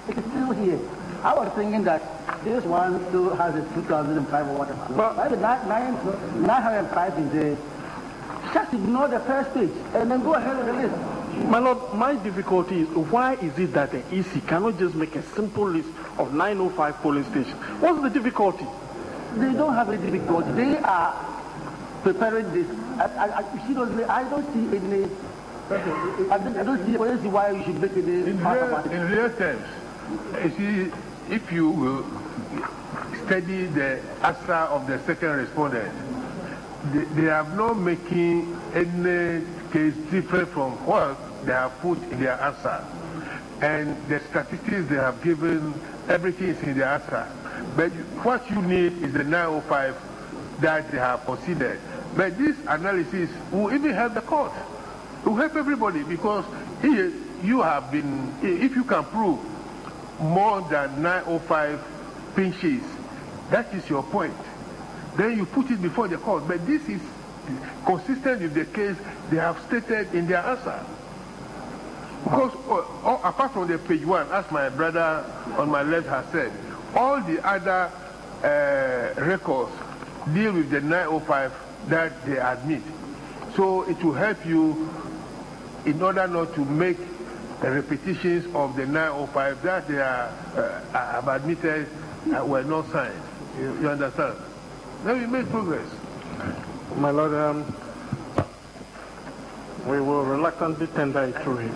it's still here. I was thinking that this one still has a 2005 or whatever. But the 905 is there. Just ignore the first page and then go ahead with the list. My Lord, my difficulty is why is it that the EC cannot just make a simple list of 905 polling stations? What's the difficulty? They don't have any difficulty. They are preparing this. I don't see any. I don't see why you should make any. In real terms, you see, if you will study the answer of the second respondent, they are not making any case different from what they have put in their answer. And the statistics they have given, everything is in the answer. But what you need is the 905 that they have considered. But this analysis will even help the court. It will help everybody because here you have been, if you can prove more than 905 pinches, that is your point. Then you put it before the court. But this is consistent with the case they have stated in their answer. Because apart from the page 1, as my brother on my left has said, all the other records deal with the 905 that they admit. So it will help you in order not to make the repetitions of the 905 that they have admitted were not signed. You understand? Then we make progress. My Lord, we will reluctantly tender it to him.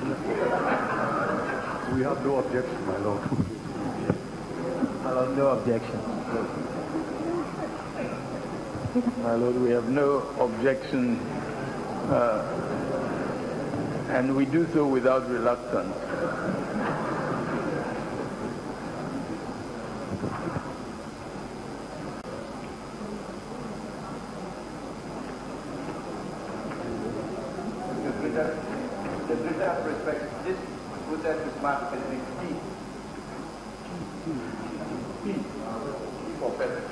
We have no objection, my Lord. My Lord, no objection. My Lord, we have no objection, and we do so without reluctance. The greater respect, this process is marked as P for purpose.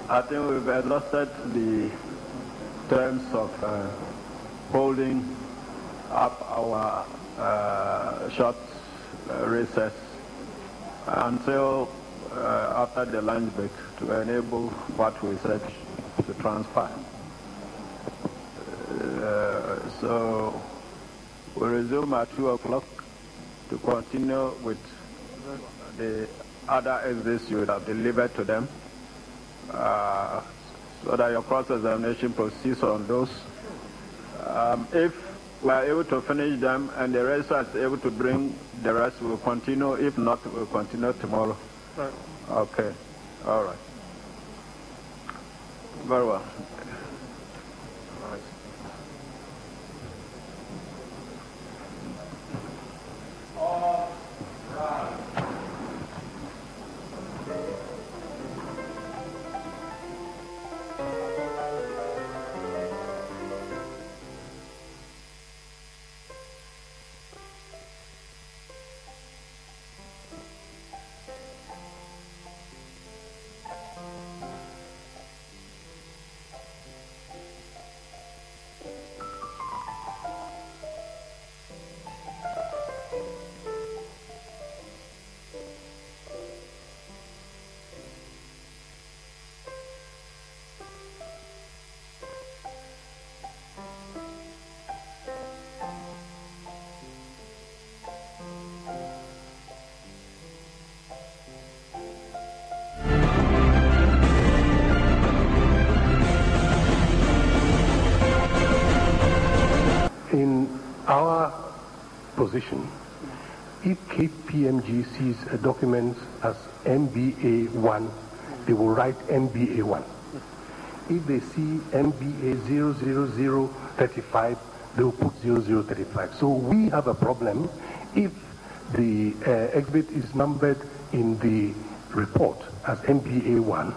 I think we've exhausted the terms of holding up our short recess until after the lunch break to enable what we said to transpire. So we'll resume at 2 o'clock to continue with the other exits you would have delivered to them. so that your cross-examination proceeds on those. If we are able to finish them and the registrar is able to bring the rest, we'll continue. If not, we'll continue tomorrow. Right. Okay. All right. Very well. In our position, if KPMG sees a document as MBA1, they will write MBA1. If they see MBA 00035, they will put 0035. So we have a problem if the exhibit is numbered in the report as MBA1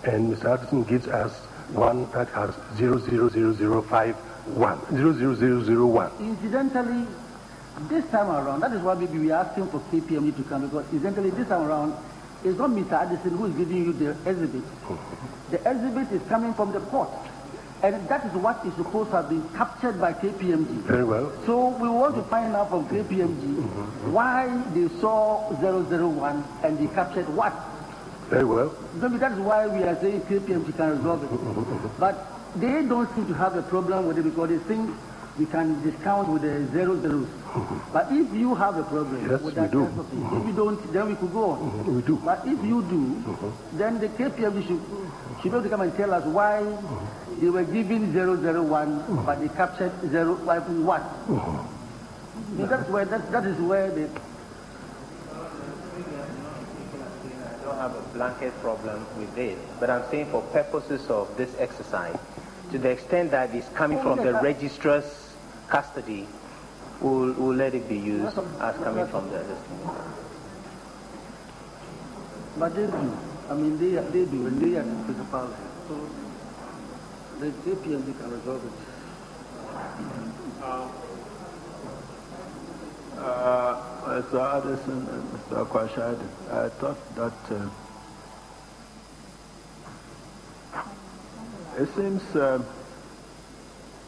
and Mr. Addison gives us one that has 000051, 00001. Incidentally, this time around, that is why maybe we are asking for KPMG to come, because incidentally this time around, it's not Mr. Addison who is giving you the exhibit. The exhibit is coming from the court. And that is what is supposed to have been captured by KPMG. Very well. So we want to find out from KPMG why they saw 001 and they captured what. Very well. Maybe that's why we are saying KPMG can resolve it. But they don't seem to have a problem with it because they think we can discount with the 00s. But if you have a problem yes, with that, we do. If you don't, then we could go on. We do. But if you do, then the KPMG should be able to come and tell us why they were given 001, but they captured 051. That's where that is where the. I don't have a blanket problem with this, but I'm saying for purposes of this exercise, to the extent that it's coming from the registrar's custody, we'll let it be used as coming from the listing. But they do. I mean, they do, and they are the principal. So the KPMG can resolve it. Mr. Addison and Mr. Kwashad, I thought that it seems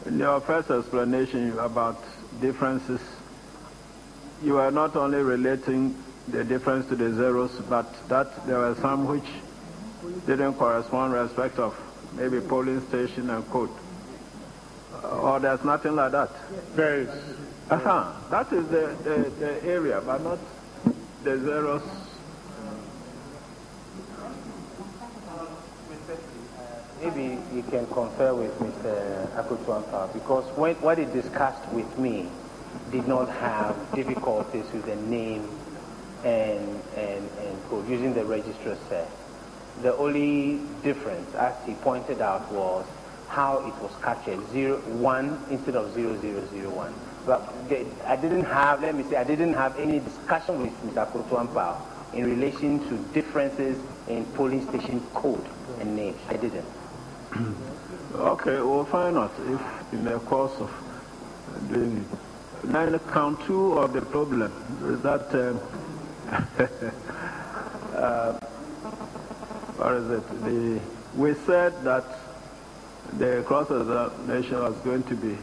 in your first explanation about differences, you are not only relating the difference to the zeros, but that there were some which didn't correspond in respect of maybe polling station and code. Or there's nothing like that? There is. That is the area, but not the zeros. Maybe you can confer with Mr. Akutuampa, because what he discussed with me did not have difficulties with the name and code using the register set. The only difference, as he pointed out, was how it was captured, 01 instead of 0001. But I didn't have any discussion with Mr. Akutuampa in relation to differences in polling station code and name. I didn't. Okay, we'll find out if in the course of doing it. Then count two of the problem is that what is it? We said that the cross-examination was going to be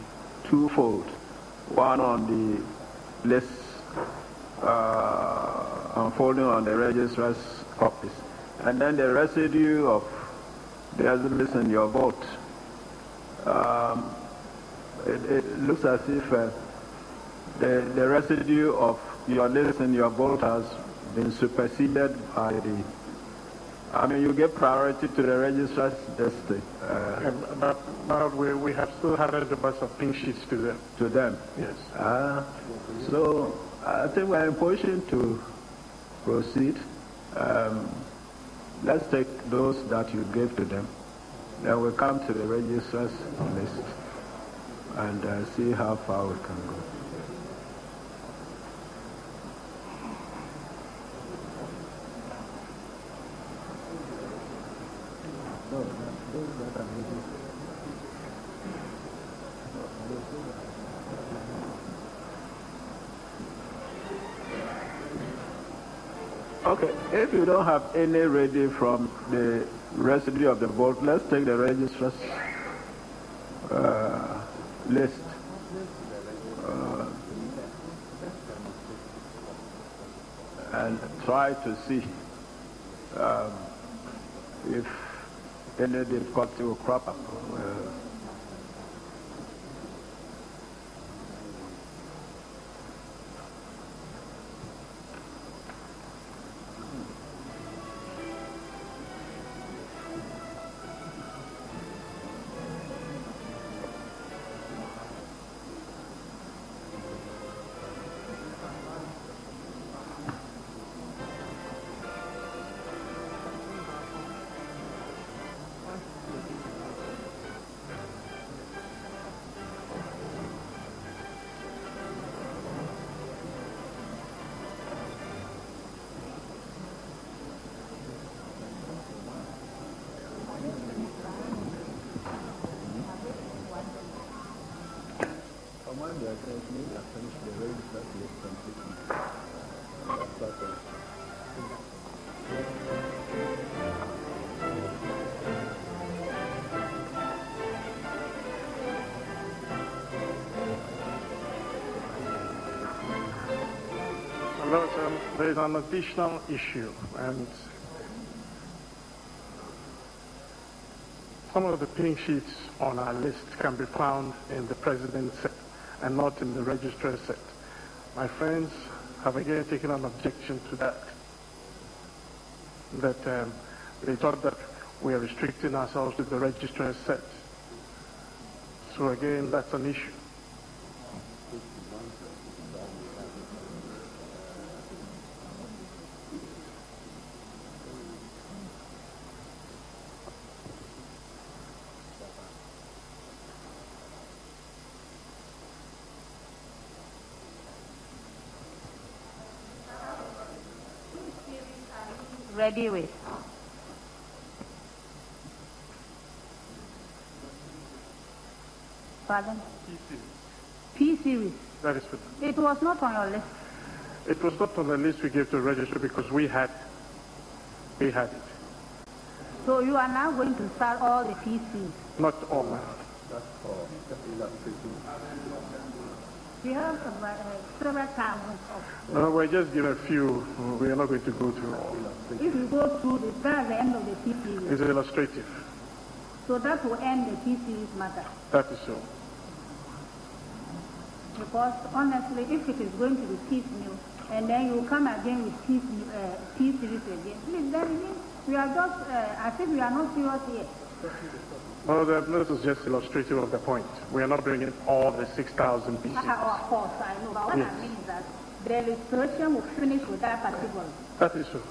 twofold. One on the list unfolding on the registrar's copies, and then the residue of the exhibits in your vote. It looks as if the residue of your list in your vote has been superseded by the I mean, you give priority to the registrar's district. But we have still handed the bus of pink sheets to them. To them? Yes. So I think we're in position to proceed. Let's take those that you gave to them. Then we'll come to the registrar's list and see how far we can go. Okay, if you don't have any ready from the residue of the vote, let's take the registrar's list. And try to see if any difficulty will crop up. There is an additional issue, and some of the pink sheets on our list can be found in the president's set and not in the registrar's set. My friends have again taken an objection to that, they thought that we are restricting ourselves to the registrar's set. So again, that's an issue. Ready with. Pardon? P series. That is what. It was not on your list. It was not on the list we gave to register because we had it. So you are now going to start all the P series. Not all. We have several thousands of. No, we're just giving a few. We are not going to go through all. If you go through this, that's the end of the P series. It's illustrative. So that will end the P series matter. That is so. Because honestly, if it is going to be piecemeal, and then you come again with P series again, please, then again, we are just, I think we are not serious here. No, this is just illustrative of the point. We are not bringing all the 6,000 pieces. Of course, I know, but what I mean is that the illustration will finish with that particular. That is so.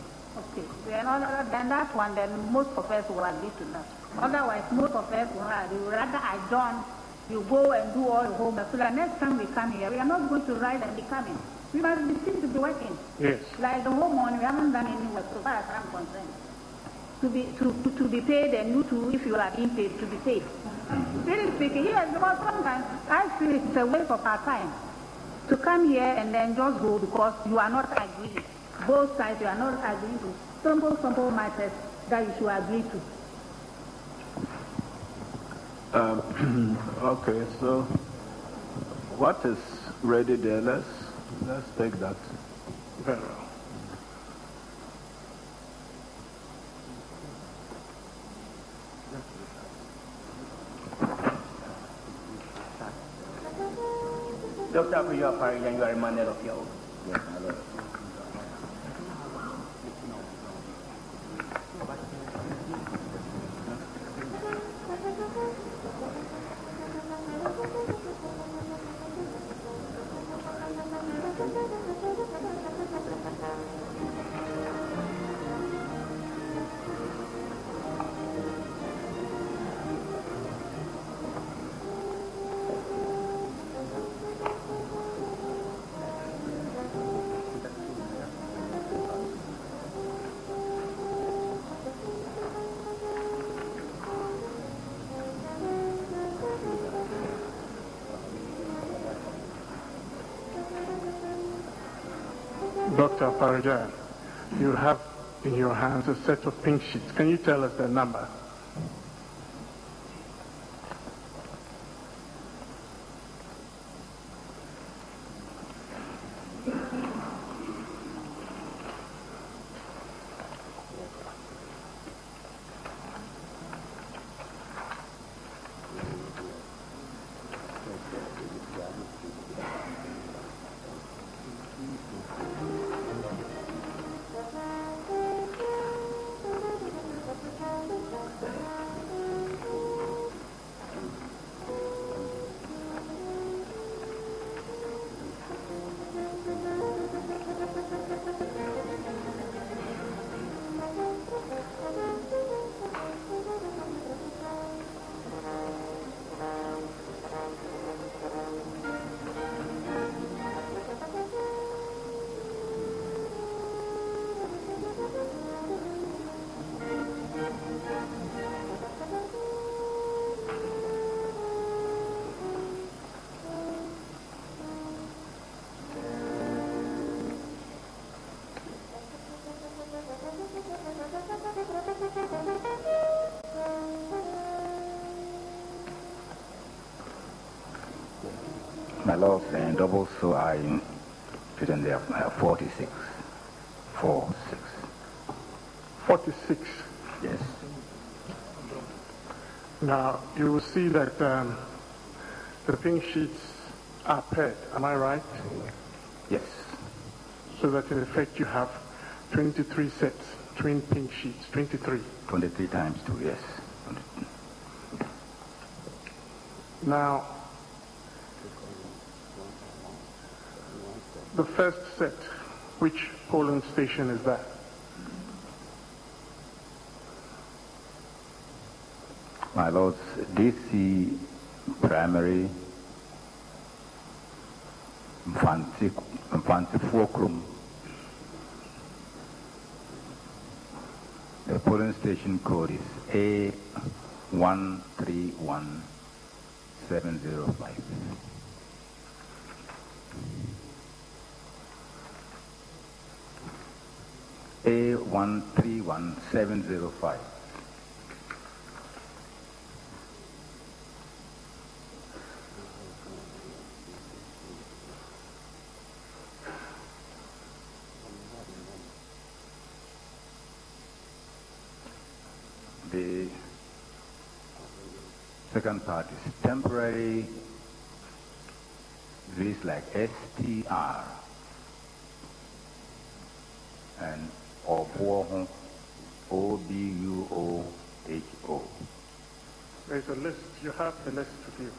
Okay. Then that one, then most of us will agree to that. Otherwise, most of us will rather adjourn. You go and do all your homework. So the next time we come here, we are not going to write and be coming. We must be seen to be working. Yes. Like the whole morning, we haven't done any work so far as I'm concerned. To be paid, and you too, if you are being paid, to be paid. Really speaking, yes, because sometimes I feel it's a waste of our time to come here and then just go because you are not agreeing. Both sides, you are not agreeing to simple matters that you should agree to. Okay, so what is ready there? Let's take that. Very well. Dr. You are reminded of your oath. Yes, my Lord. Dr. Parajan, you have in your hands a set of pink sheets. Can you tell us the number? My Lord, and double, so I put in there 46. 46. 46. Yes. Now, you will see that the pink sheets are paired. Am I right? Yes. So that in effect you have 23 sets, twin pink sheets, 23. 23 times 2, yes. Now, the first set, which polling station is that? My Lords, DC primary Fantifocrum. The polling station code is A131705. A131705. The second part is temporary, reads like STR and Obuoho, OBUOHO. There's a list. You have the list to view.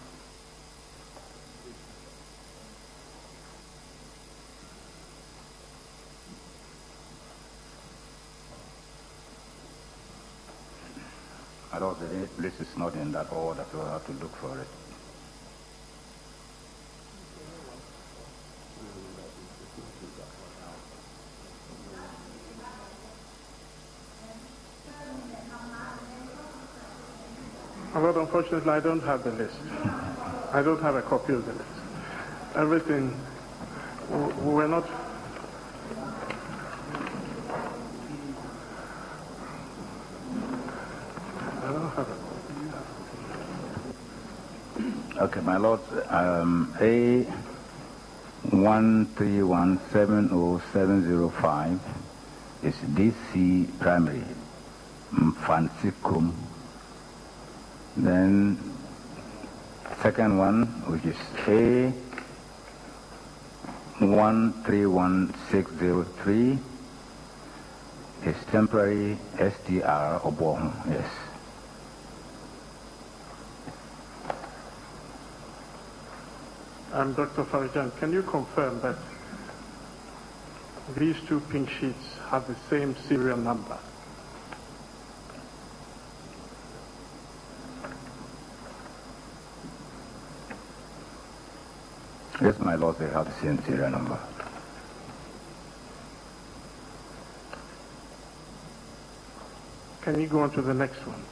I thought the list is not in that order, so I have to look for it. But unfortunately, I don't have the list. I don't have a copy of the list. Everything, we're not... I don't have it. Okay, my Lord, A13170705 is DC primary, Fanticum. Then second one, which is A131603, is temporary SDR Obuoho, yes. Dr. Farijan, can you confirm that these two pink sheets have the same serial number? Yes, my Lord, they have the same serial number. Can you go on to the next one?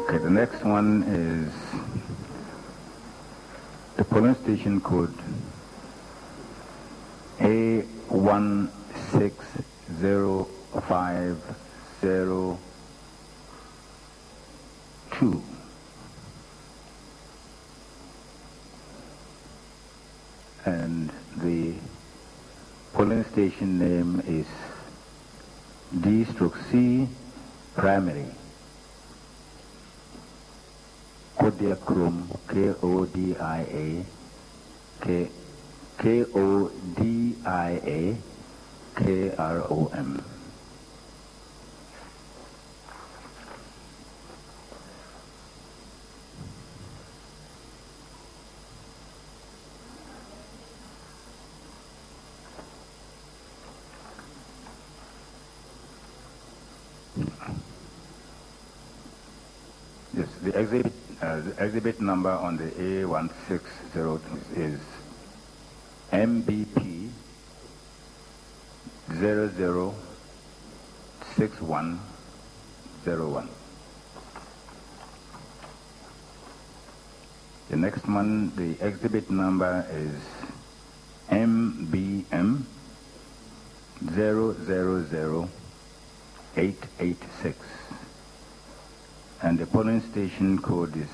Okay, the next one is the polling station code A1605002. And the polling station name is D/C Primary. Kodia Krom, Kodia Krom. Yes, the exhibit number on the A160 is MBP 006101. The next one, the exhibit number is MBM 000886. And the polling station code is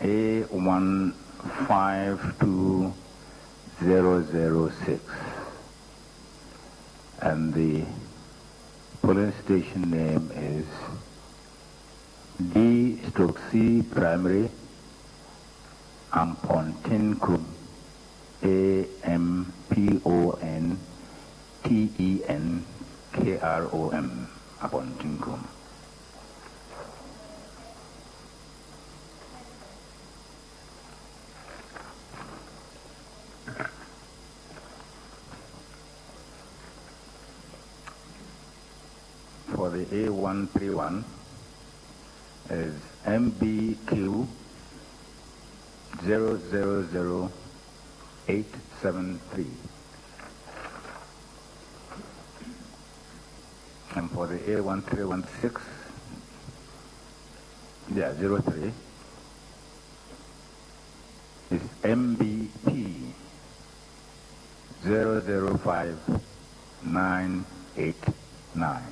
A152006. And the polling station name is D/C Primary Ampontenkrum, AMPONTENKROM, Ampontenkrum. For the A131 is MBQ 000873. And for the A1316, 03, is MBP 005989.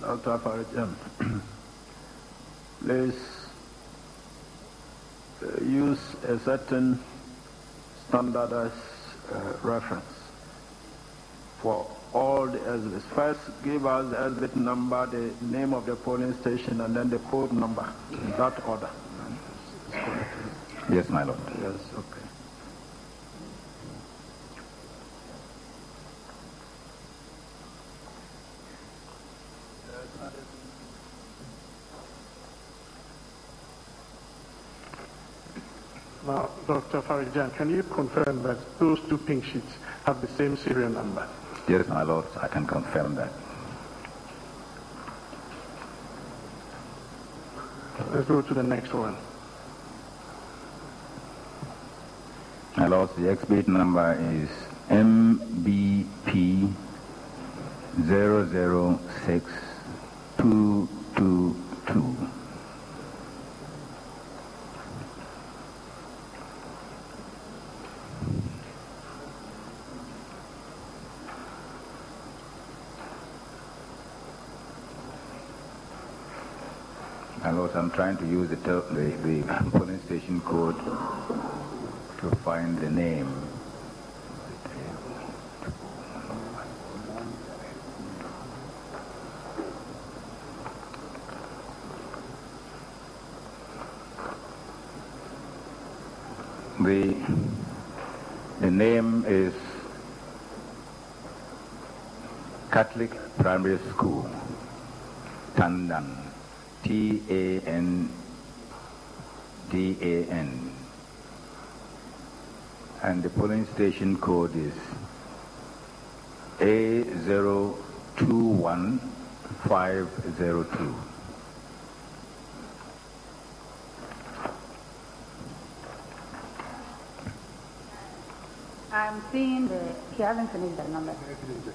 Dr. Farijan, please use a certain standardized reference for all the exhibits. First, give us the exhibit number, the name of the polling station, and then the code number, in that order. Yes, my lord. Yes, okay. Now, Dr. Farijan, can you confirm that those two pink sheets have the same serial number? Yes, my lord, I can confirm that. Let's go to the next one. My lord, the exhibit number is MBP 006222. My lord, I'm trying to use the polling station code to find the name. The name is Catholic Primary School, Tandan, TANDAN, and the polling station code is A021502. I'm seeing he hasn't finished the number.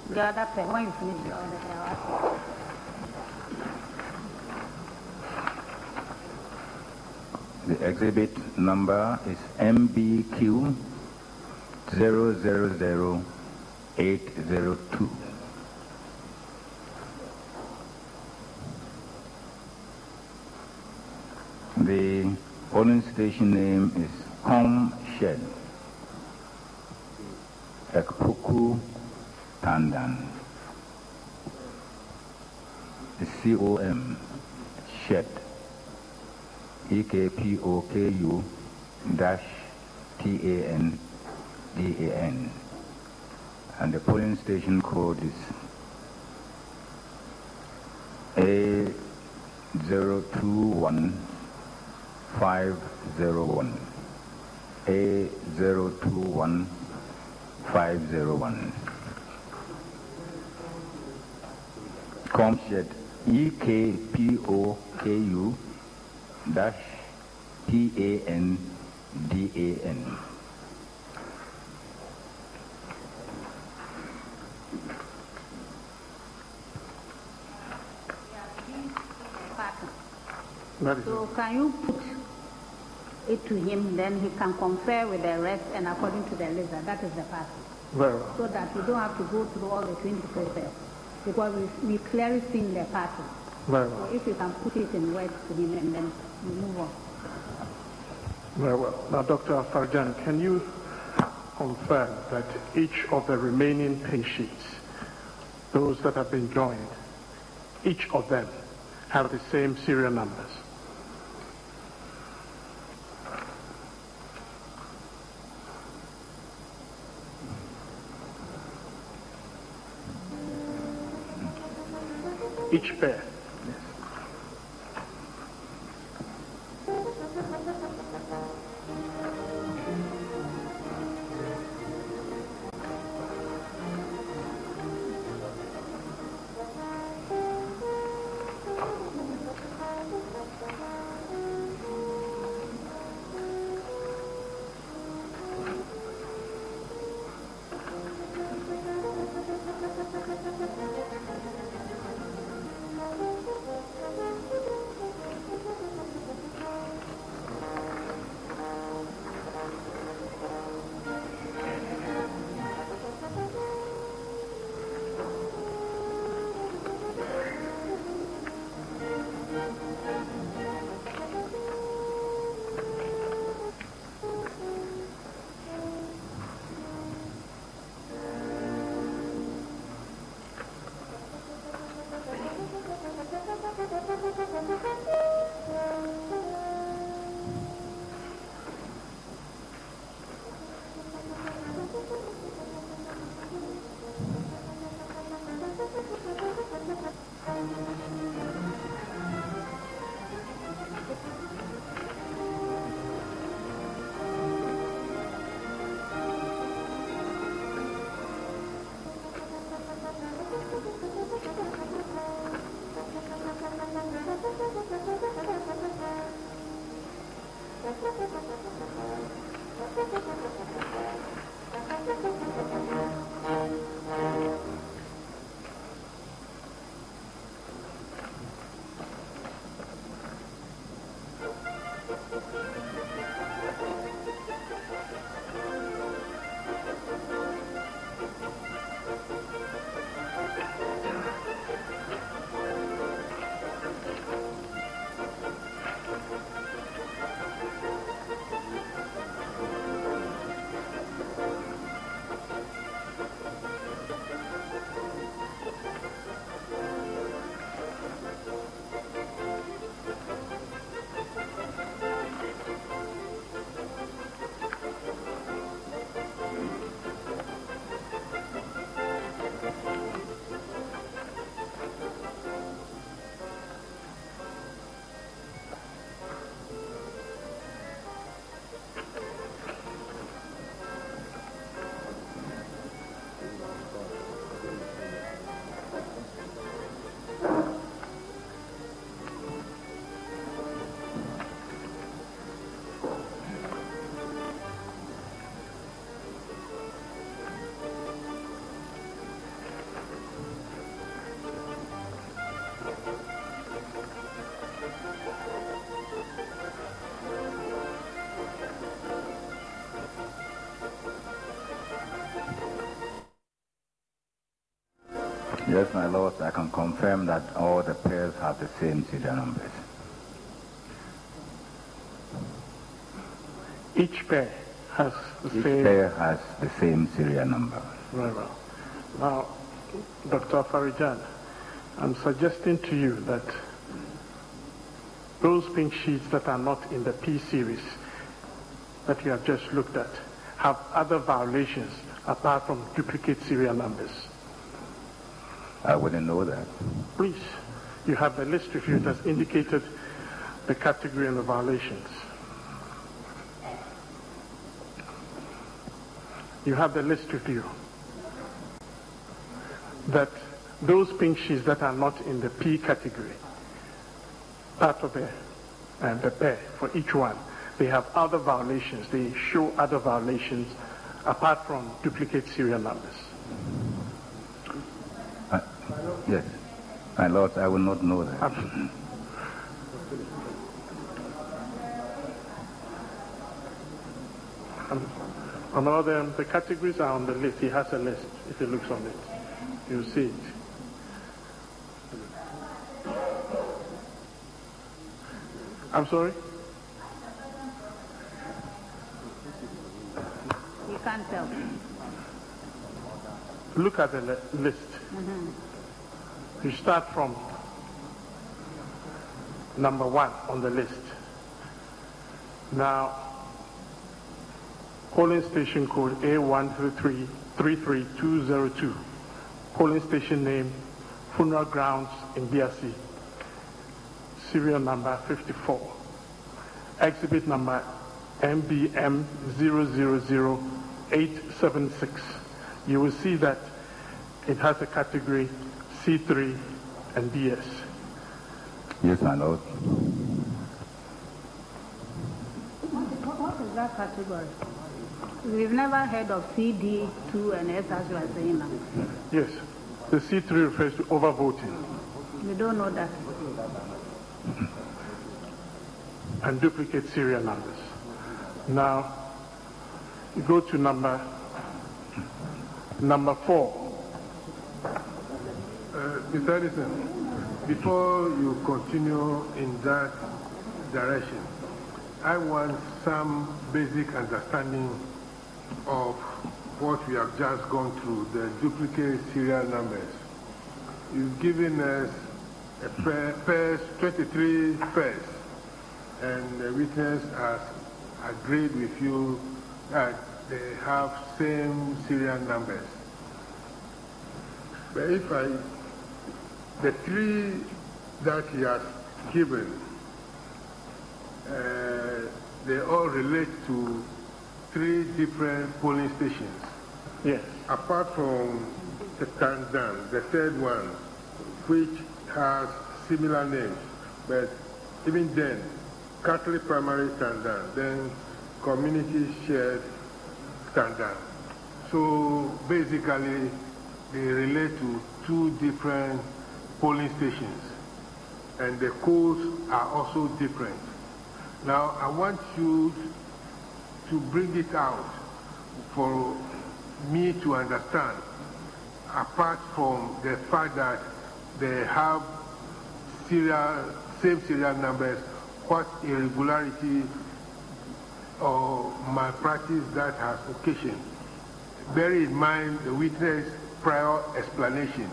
The other pen, when you finish the other pen, The exhibit number is MBQ 000802. The polling station name is Com Shed, Ekpuku Tandan. The COM Shed, EKPOKU dash TANDAN. And the polling station code is A021501. A021501. Comshed EKPOKU dash TANDAN. so can you put it to him, then he can confer with the rest and according to the list, that is the party. Very well. So that we don't have to go through all the 20 process, because we clearly seen the party. Very well. So if you can put it in words to him and then we move on. Very well. Now, Dr. Farjan, can you confirm that each of the remaining pay sheets, those that have been joined, each of them have the same serial numbers? Each pair. Yes, my lord, I can confirm that all the pairs have the same serial numbers. Each pair has the Each same... pair has the same serial number. Very well. Now, Dr. Farijan, I'm suggesting to you that those pink sheets that are not in the P series that you have just looked at have other violations apart from duplicate serial numbers. I wouldn't know that. Please, you have the list with you. It has indicated the category and the violations. You have the list with you. That those pink sheets that are not in the P category, part of the pair for each one, they have other violations. They show other violations apart from duplicate serial numbers. Yes. My lord, I will not know that. The categories are on the list. He has a list. If he looks on it, you'll see it. I'm sorry? You can't tell. Look at the list. You start from number 1 on the list. Now, polling station code A13333202. Polling station name, Funeral Grounds in BRC. Serial number 54. Exhibit number MBM000876. You will see that it has a category C3 and DS. Yes, my lord. What is that category? We've never heard of CD2 and S as you are saying now. Yes, the C3 refers to overvoting. We don't know that. And duplicate serial numbers. Now, you go to number 4. Mr. Edison, before you continue in that direction, I want some basic understanding of what we have just gone through, the duplicate serial numbers. You've given us a pairs, 23 pairs, and the witness has agreed with you that they have same serial numbers. But if the 3 that he has given, they all relate to 3 different polling stations. Yes. Apart from the Tandan, the third one, which has similar names, but even then, Catholic primary Tandan, then community shared Tandan. So basically, they relate to 2 different polling stations, and the codes are also different. Now, I want you to bring it out for me to understand, apart from the fact that they have same serial numbers, what irregularity or malpractice that has occasioned. Bear in mind the witness prior explanation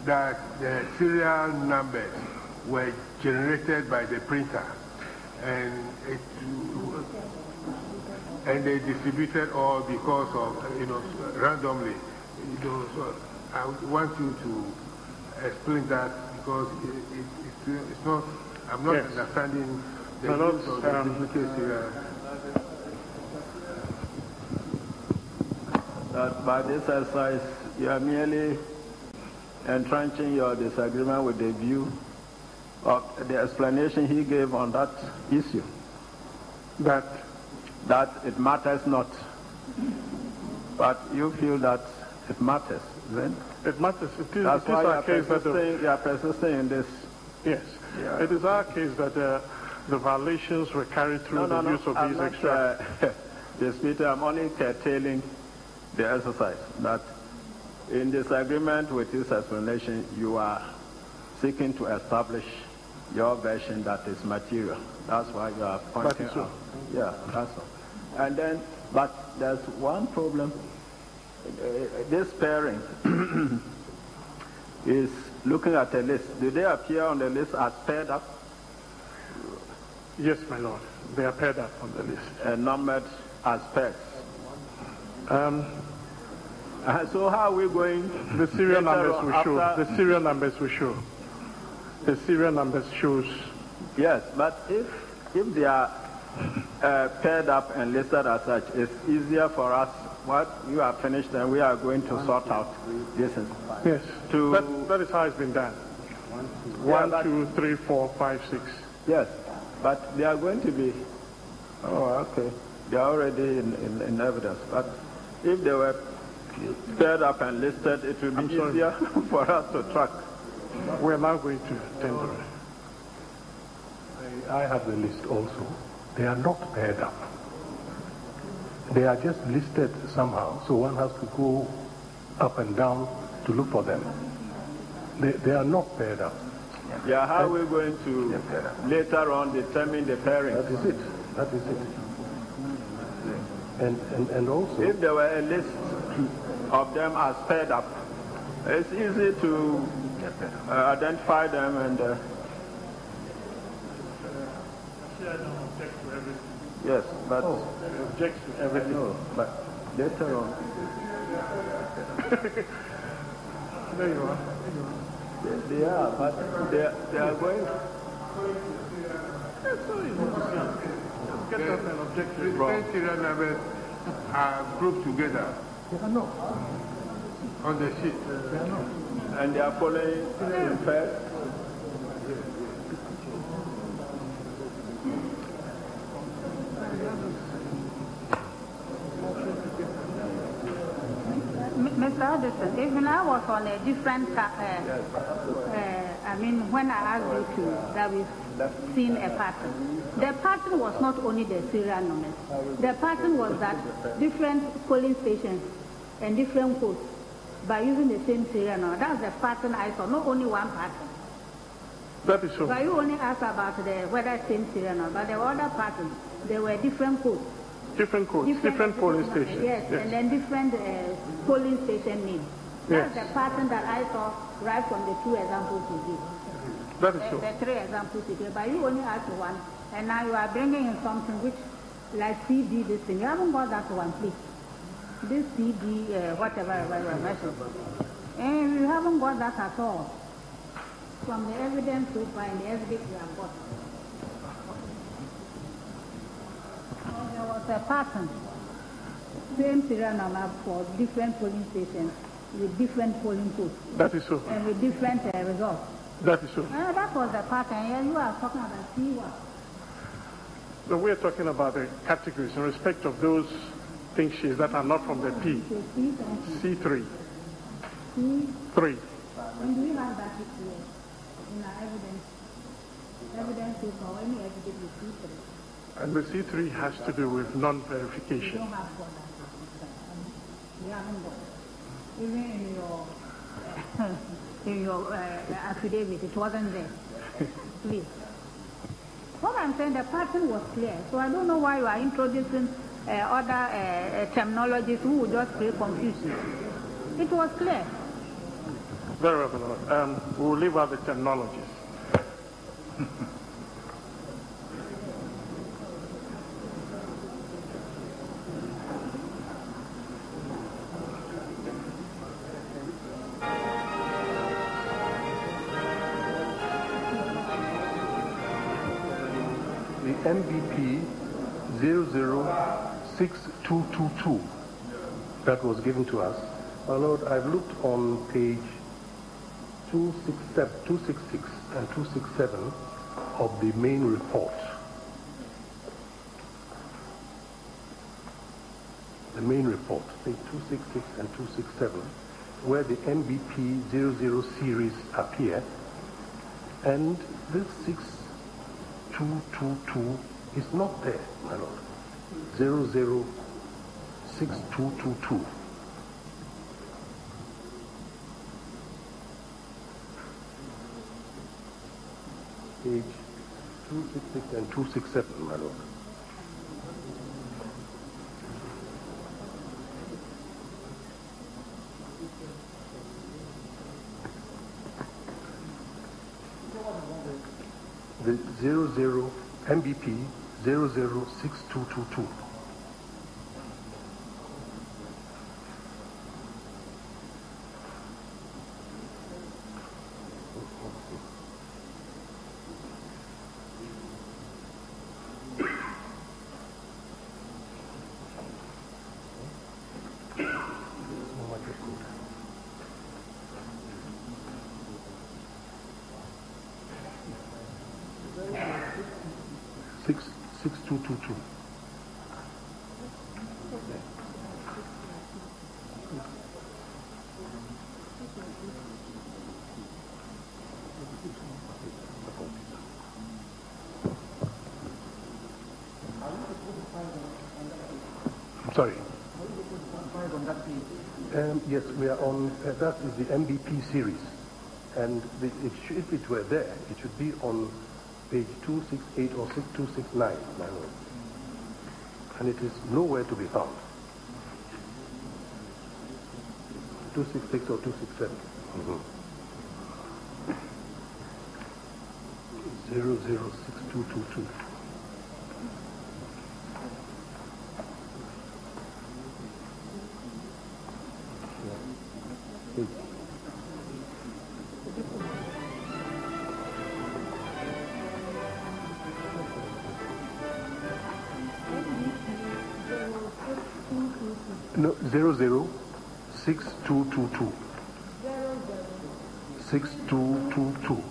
that the serial numbers were generated by the printer and they distributed all because of, randomly. So I want you to explain that because it's not, I'm not understanding the use of the duplicate serial. By this exercise, you are merely entrenching your disagreement with the view of the explanation he gave on that issue. That it matters not. But you feel that it matters, then? It matters. That's why you are persisting in this. Yes. Yeah. It is our case that the violations were carried through the use of these extracts. Disputing, I'm only curtailing the exercise. That in disagreement with this explanation, you are seeking to establish your version that is material. That's why you are pointing out. Yeah, that's all. And then, but there's one problem. This pairing is looking at a list. Do they appear on the list as paired up? Yes, my lord. They are paired up on the list. And numbered as pairs. So how are we going? The serial numbers will show. The serial numbers will show. The serial numbers shows. Yes, but if they are paired up and listed as such, it's easier for us. What you are finished, and we are going to sort out this. Yes. That is how it's been done. 1, 2, 3, 4, 5, 6. Yes, but they are going to be. Oh, okay. They are already in evidence. But if they were paired up and listed, it will be easier for us to track. We are now going to tender it. I have the list also. They are not paired up. They are just listed somehow, so one has to go up and down to look for them. They are not paired up. Yeah, how are we going to later on determine the pairing? That is it. That is it. And also, if there were a list of them as paired up, it's easy to identify them and. Yes, but object to everything. No, but later on. There you are. They are, but they are going. Get up and object to the different serial numbers are grouped together. they are not on the sheet. They are not. And they are following in pairs. Mr. Addison, even I was on a different, when I asked you to, that we've seen a pattern. The pattern was not only the serial numbers. The pattern was that different polling stations and different codes by using the same serial number. That's the pattern I saw, not only one pattern. That is so. But you only asked about whether same serial number, but there were other patterns. There were different codes. Different codes, different polling stations. Yes, and then different polling station names. That's the pattern that I saw right from the 2 examples you gave. That is so. The 3 examples you gave, but you only asked one, and now you are bringing in something which, like CD, this thing. You haven't got that one, please. This CD, whatever you mentioned. And you haven't got that at all. From the evidence so far and the evidence you have got. There was a pattern, same serial number for different polling stations with different polling codes. That is so. And with different results. That is so. That was the pattern. Yeah, you are talking about C1. So we are talking about the categories in respect of those think sheets that are not from the P. C3. C3. And do we have that here in our evidence? Evidence is or any evidence with C3. And the C3 has to do with non-verification. You don't have got that. You haven't got it. Even in your affidavit, it wasn't there. Please. What I'm saying, the pattern was clear. So I don't know why you are introducing other terminologies who would just create confusion. It was clear. Very well, Lord. We will leave out the terminologies. MVP 006222 that was given to us. My Lord, I've looked on page 266 and 267 of the main report. The main report, page 266 and 267, where the MVP 00 series appear, and this 6222 is not there, my Lord. 006222. Page 266 and 267, my lord. The 00 MBP 006222. Sorry. Yes, we are on, that is the MBP series. And if it were there, it should be on page 268 or 269, my lord. And it is nowhere to be found. 266 or 267. 006222. No, 006222. 6222.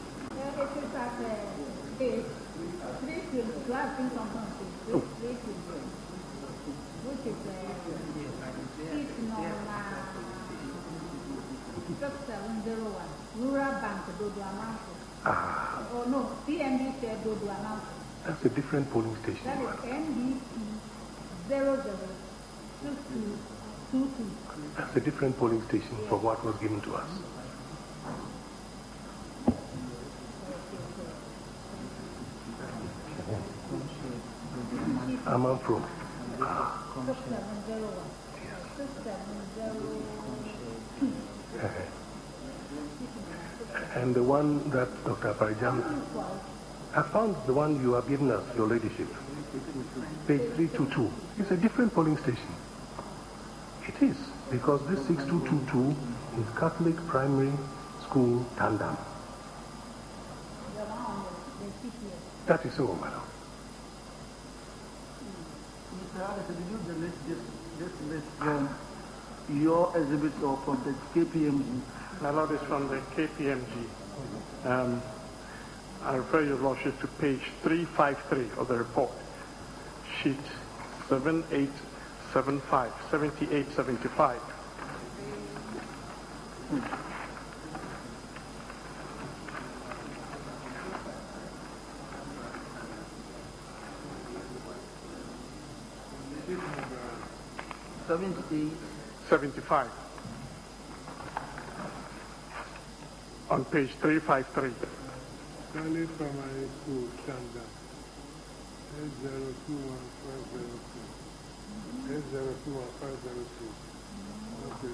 Rural Bank, oh no, PNB said Dodo. That's a different polling station. That is NBP 006222. That's a different polling station from what was given to us. I'm from. 6701. 6702. And the one that Dr. Parijan, I found the one you have given us, your ladyship. Page 322. It's a different polling station. It is, because this 6222 is Catholic Primary School, Tandam. That is so, madam. Mr. Alice, did you delete this list from your exhibit or from the KPMG? My lord, is from the KPMG. I refer your lordship to page 353 of the report, sheet 7875, 7875. $78. 75. On page 353. Stanley Primary School, Tanda. S021502. S021502. Okay.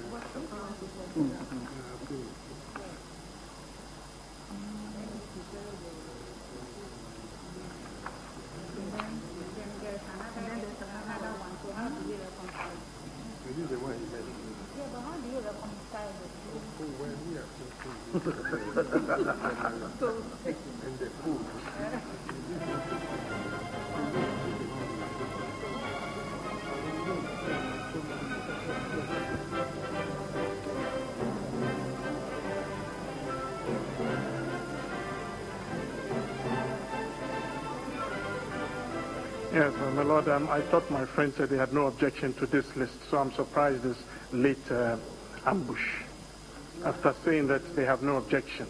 This is the one he made. Yeah, but how do you reconcile the two? When we are and the food. Yes, my lord, I thought my friend said they had no objection to this list, so I'm surprised this late ambush after saying that they have no objection.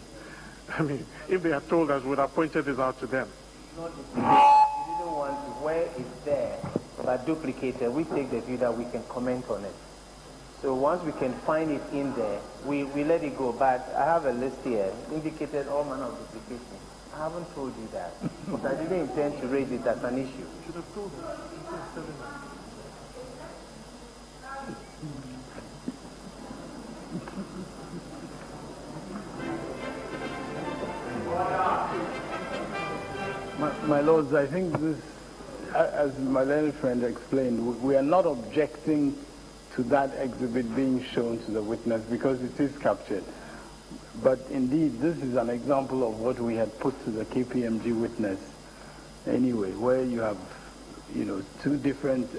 I mean, if they had told us, we would have pointed this out to them. We didn't want to, where it's there, but duplicated, we take the view that we can comment on it. So once we can find it in there, we let it go. But I have a list here, indicated all manner of duplication. I haven't told you that. But I didn't intend to raise it as an issue. You should have told us. My lords, I think this, as my learned friend explained, we are not objecting to that exhibit being shown to the witness because it is captured. But indeed, this is an example of what we had put to the KPMG witness anyway, where you have, two different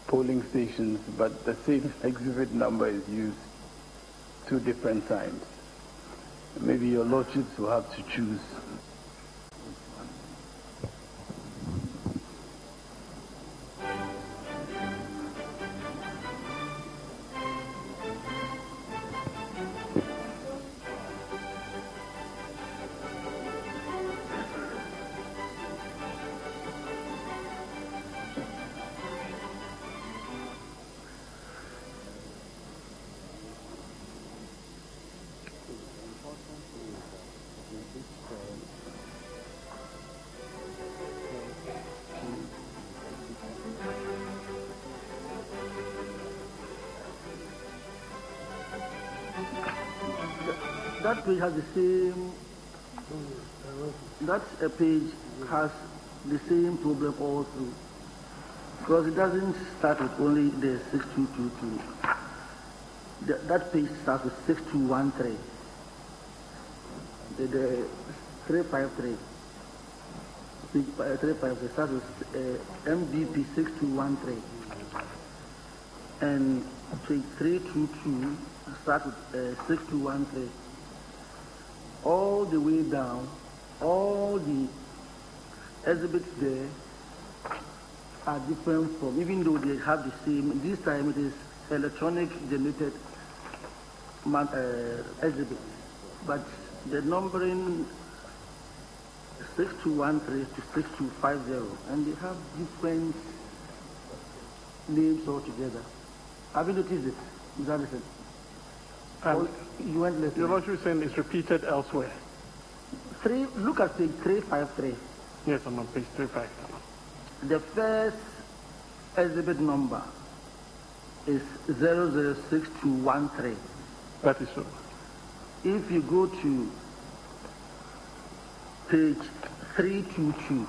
polling stations, but the same exhibit number is used two different times. Maybe your lordships will have to choose. That page has the same, that page has the same problem all through. Because it doesn't start with only the 6222. That page starts with 6213. The 353. 353 starts with MDP 6213. And 322 starts with 6213. All the way down, all the exhibits there are different from, even though they have the same, this time it is electronic generated exhibit. But the numbering 6213 to 6250, and they have different names altogether. Have you noticed it? Is that it? You went listening. Your Lordship is saying it's repeated elsewhere. Look at page 353. Yes, I'm on page 353. The first exhibit number is 006213. That is so. If you go to page 322,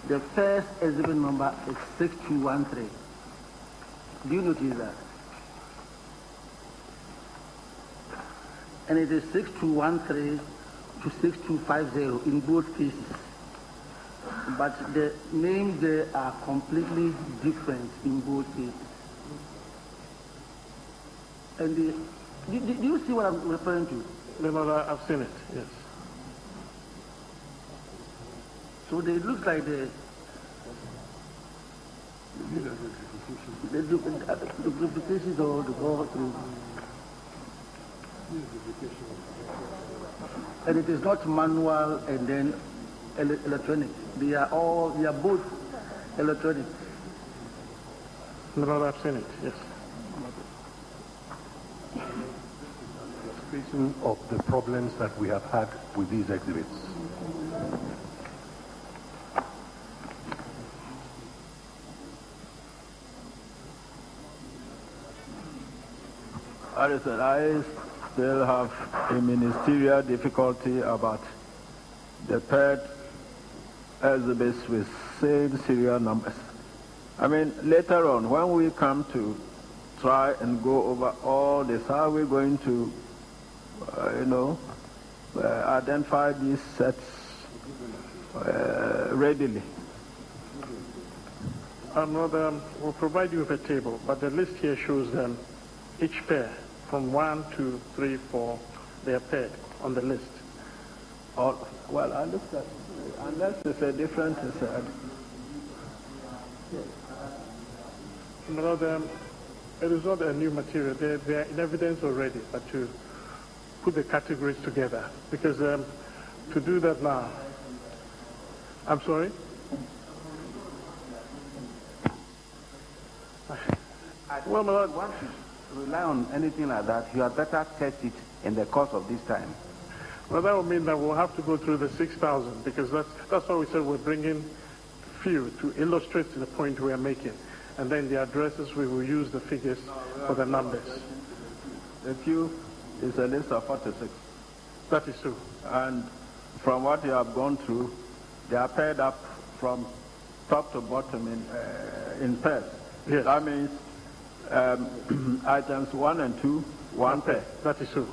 the first exhibit number is 6213. Do you notice that? And it is 6213 to 6250 in both cases. But the names there are completely different in both cases. And do you see what I'm referring to? No, I've seen it, yes. So it looks like the duplications or the go through. And it is not manual and then electronic. They are both electronic. No, I've seen it, yes. Reason of the problems that we have had with these exhibits. I still have a ministerial difficulty about the paired exhibits with same serial numbers. I mean, later on, when we come to try and go over all this, how are we going to, identify these sets readily? We'll provide you with a table, but the list here shows them each pair from 1, 2, 3, 4. They are paired on the list. Well, I understand. Unless it's a different set. It is not a new material. They are in evidence already, but to put the categories together. Because to do that now, I'm sorry? Well, my Lord, once you rely on anything like that, you had better test it in the course of this time. Well, that would mean that we'll have to go through the 6,000 because that's why we said we're bringing few to illustrate to the point we are making. And then the addresses, we will use the figures for the numbers. The few is a list of 46. That is true. And from what you have gone through, they are paired up from top to bottom in pairs. Yes. That means items 1 and 2, one pair. That is true.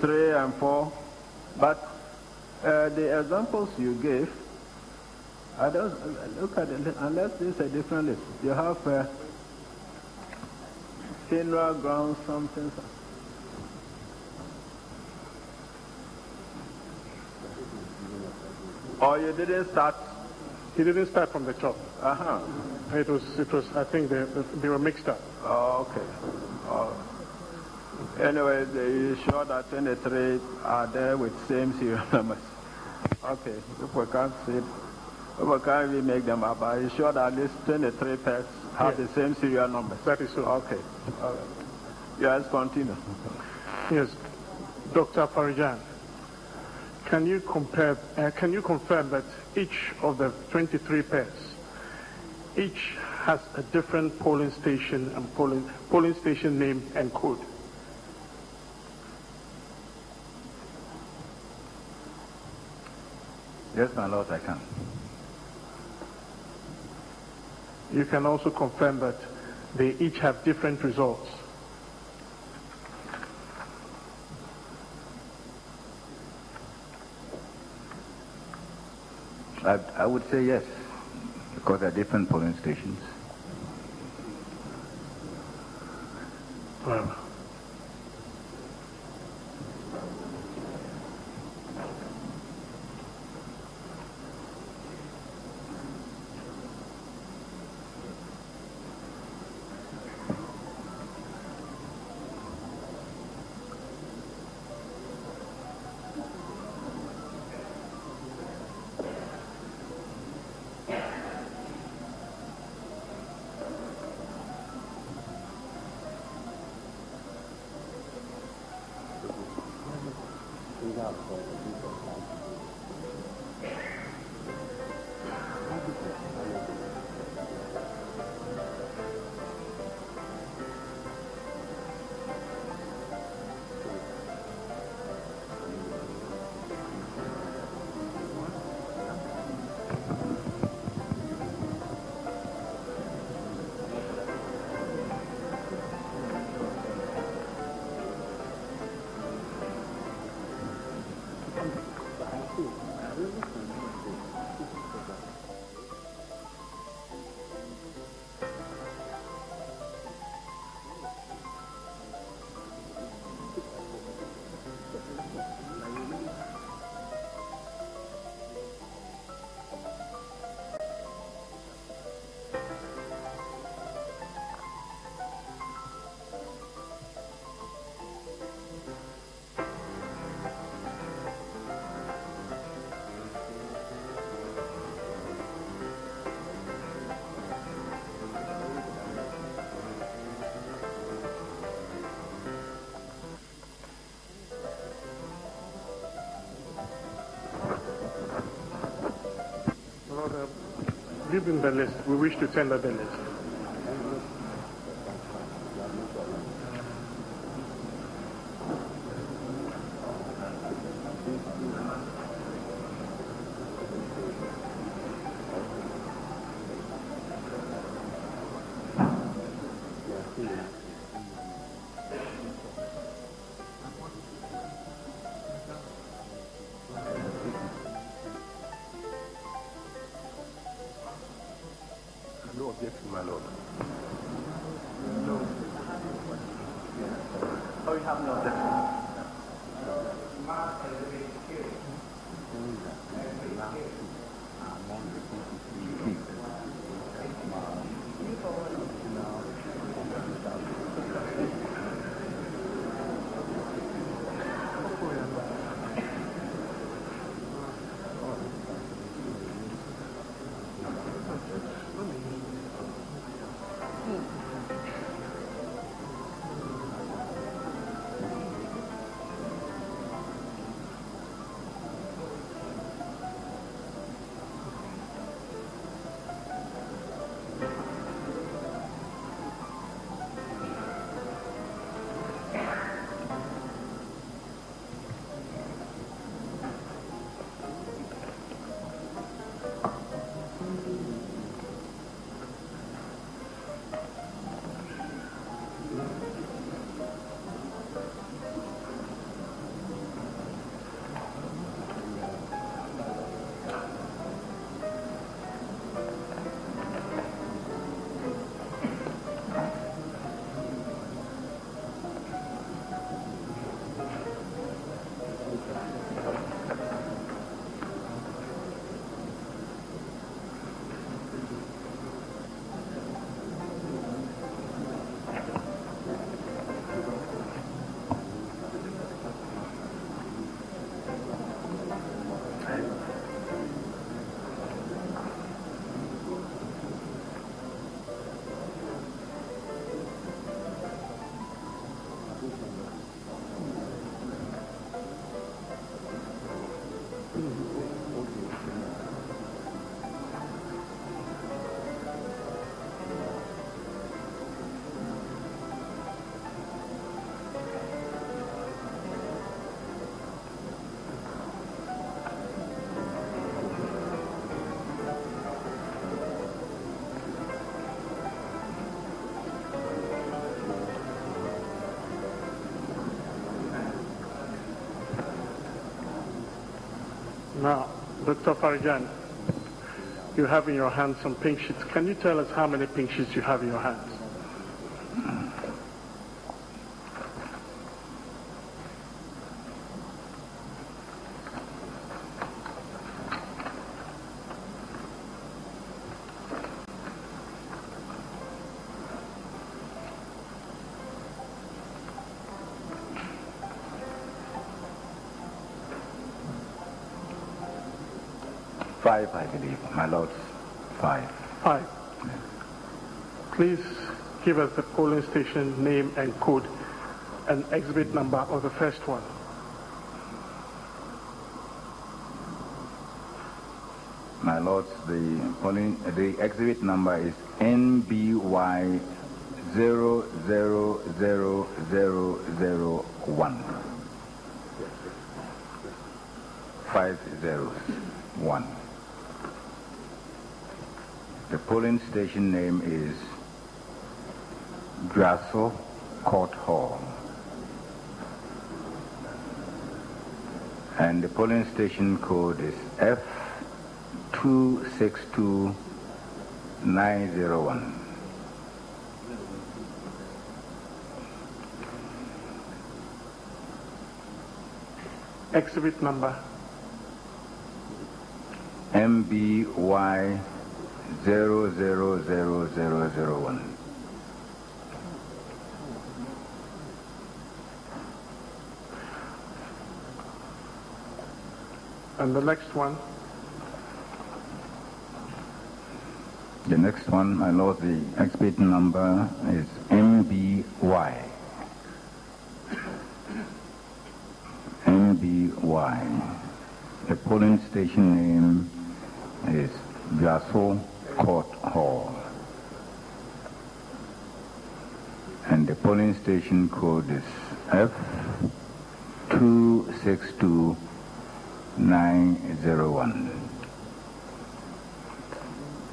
3 and 4. But the examples you gave, I don't look at it unless this is a different list. You have funeral grounds, something. Or you didn't start? He didn't start from the top. Uh-huh. It was. I think they were mixed up. Oh, okay. Oh. Anyway, you sure that 23 are there with same serial numbers? Okay. If we can't see it, if we can't even make them up, are you sure that at least 23 pairs have the same serial numbers? That is so. Okay. Yes, continue. Yes, Dr. Farijan. Can you confirm that each of the 23 pairs, each has a different polling station and polling station name and code? Yes, my lord, I can. You can also confirm that they each have different results. I would say yes, because they're different polling stations. Well, given the list, we wish to tender the list. No objection, my lord. Oh, you have no objection. Now, Dr. Farijan, you have in your hands some pink sheets. Can you tell us how many pink sheets you have in your hands? Five, I believe. My lords, 5. 5. Please give us the polling station name and code and exhibit number of the first one. My lords, the exhibit number is NBY 000001. 501. The polling station name is Grasso Court Hall. And the polling station code is F262901. Exhibit number MBY 000001. And the next one? The next one, my lord, the exhibit number is MBY. MBY. The polling station name is Grasso Court Hall. And the polling station code is F262901.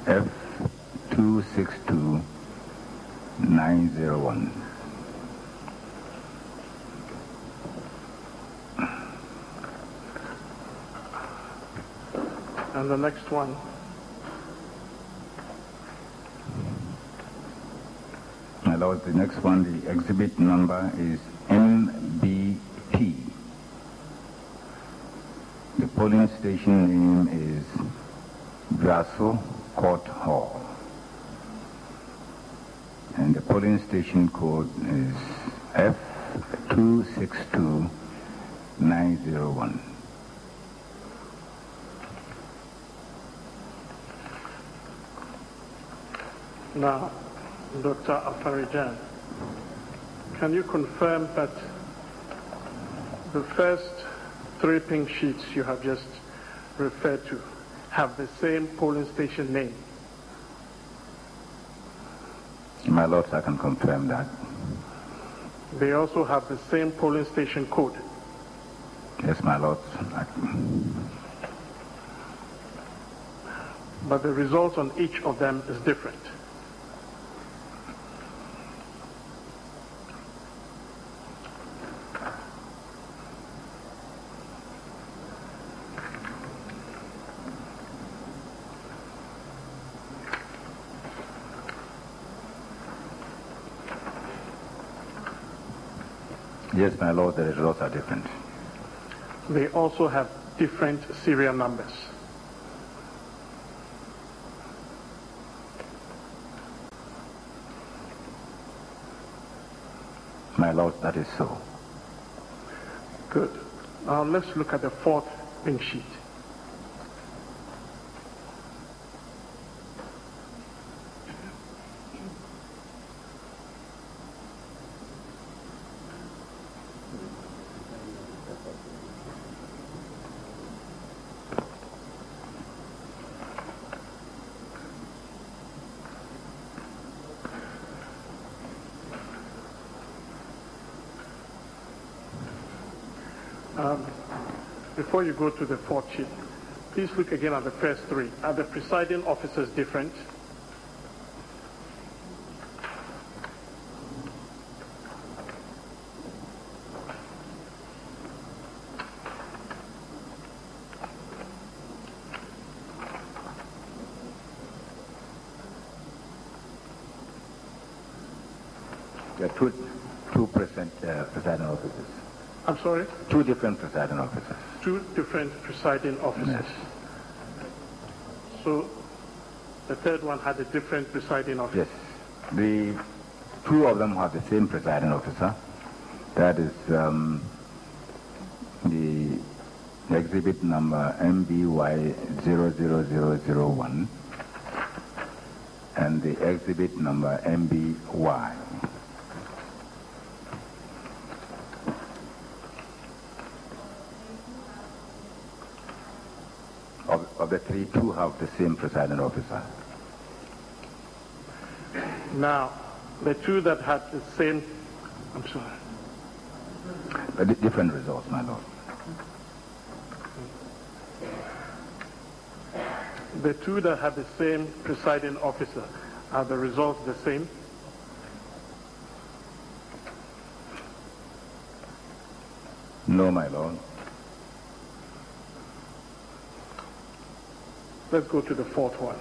F262901. And the next one? My lord, the next one, the exhibit number is MBP. The polling station name is Grasso Court Hall. And the polling station code is F262901. Now, Dr. Afarijan, can you confirm that the first 3 pink sheets you have just referred to have the same polling station name? My lord, I can confirm that. They also have the same polling station code? Yes, my lord. But the results on each of them is different. Yes, my lord, the results are different. They also have different serial numbers. My lord, that is so. Good. Now let's look at the 4th pink sheet. Before you go to the 4th sheet, please look again at the first 3. Are the presiding officers different? There are two presiding officers. I'm sorry? Two different presiding officers. Two different presiding officers. Yes. So the third one had a different presiding officer? Yes. The two of them have the same presiding officer. That is the exhibit number MBY00001 and the exhibit number MBY. Of the three, two have the same presiding officer. Now, the two that had the same, I'm sorry. But different results, my lord. The two that had the same presiding officer, are the results the same? No, my lord. Let's go to the fourth one.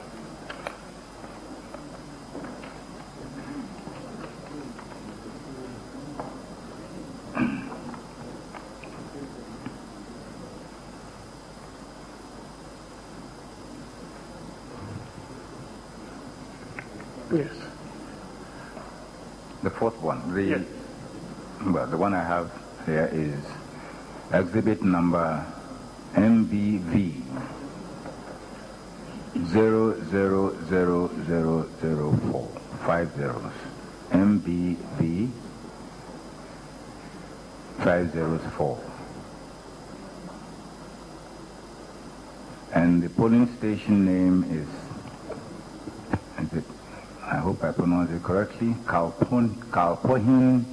Yes. The fourth one. Yes. Well, the one I have here is exhibit number MBV 000004. 5 zeros. MBV 504. And the polling station name is it, I hope I pronounce it correctly, Kalpohin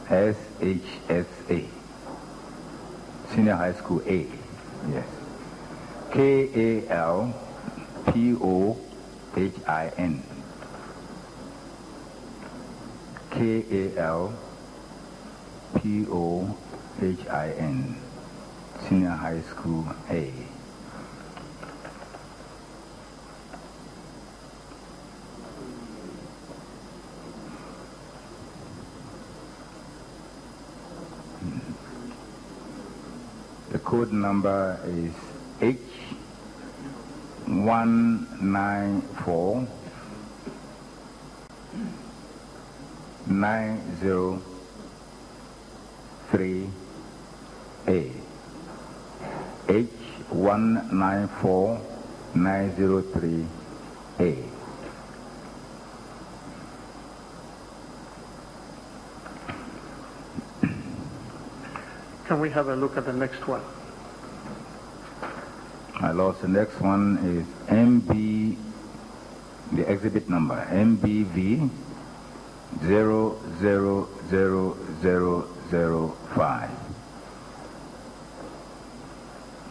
SHSA, Senior High School A, yes. KALPOHIN. KALPOHIN, Senior High School A. The code number is H194 903A. H194 903A. Can we have a look at the next one? My lord, the next one is MB, the exhibit number, MBV 000005.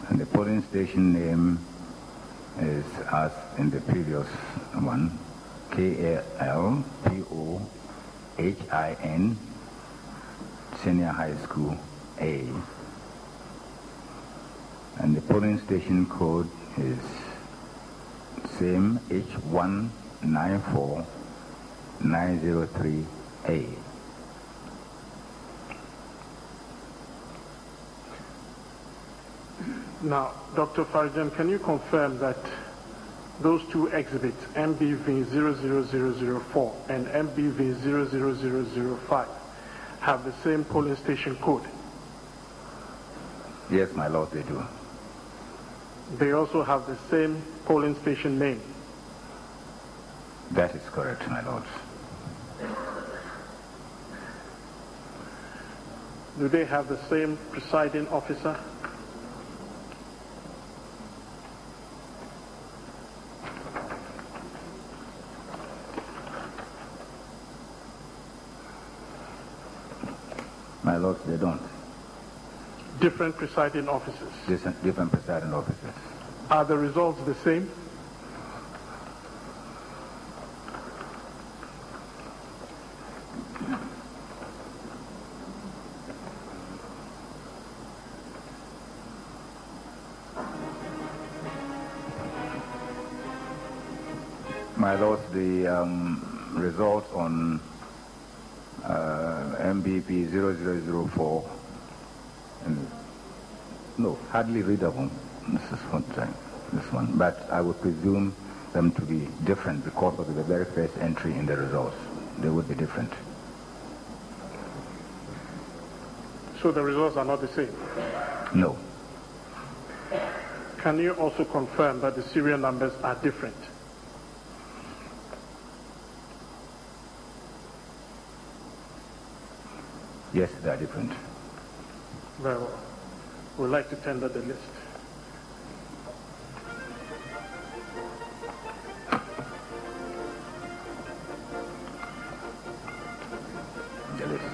And the polling station name is, as in the previous one, KALPOHIN, Senior High School A. And the polling station code is same, H194 903A. Now, Dr. Farijan, can you confirm that those two exhibits, MBV 00004 and MBV 00005, have the same polling station code? Yes, my lord, they do. They also have the same polling station name? That is correct, my lord. Do they have the same presiding officer? My lord, they don't. Different presiding officers? Different presiding officers. Are the results the same? My lord, the results on MBP 0004, and no, hardly readable. This is this one, but I would presume them to be different because of the very first entry in the results. They would be different. So the results are not the same? No. Can you also confirm that the serial numbers are different? Yes, they are different. Very well. We'd like to tender the list. The list.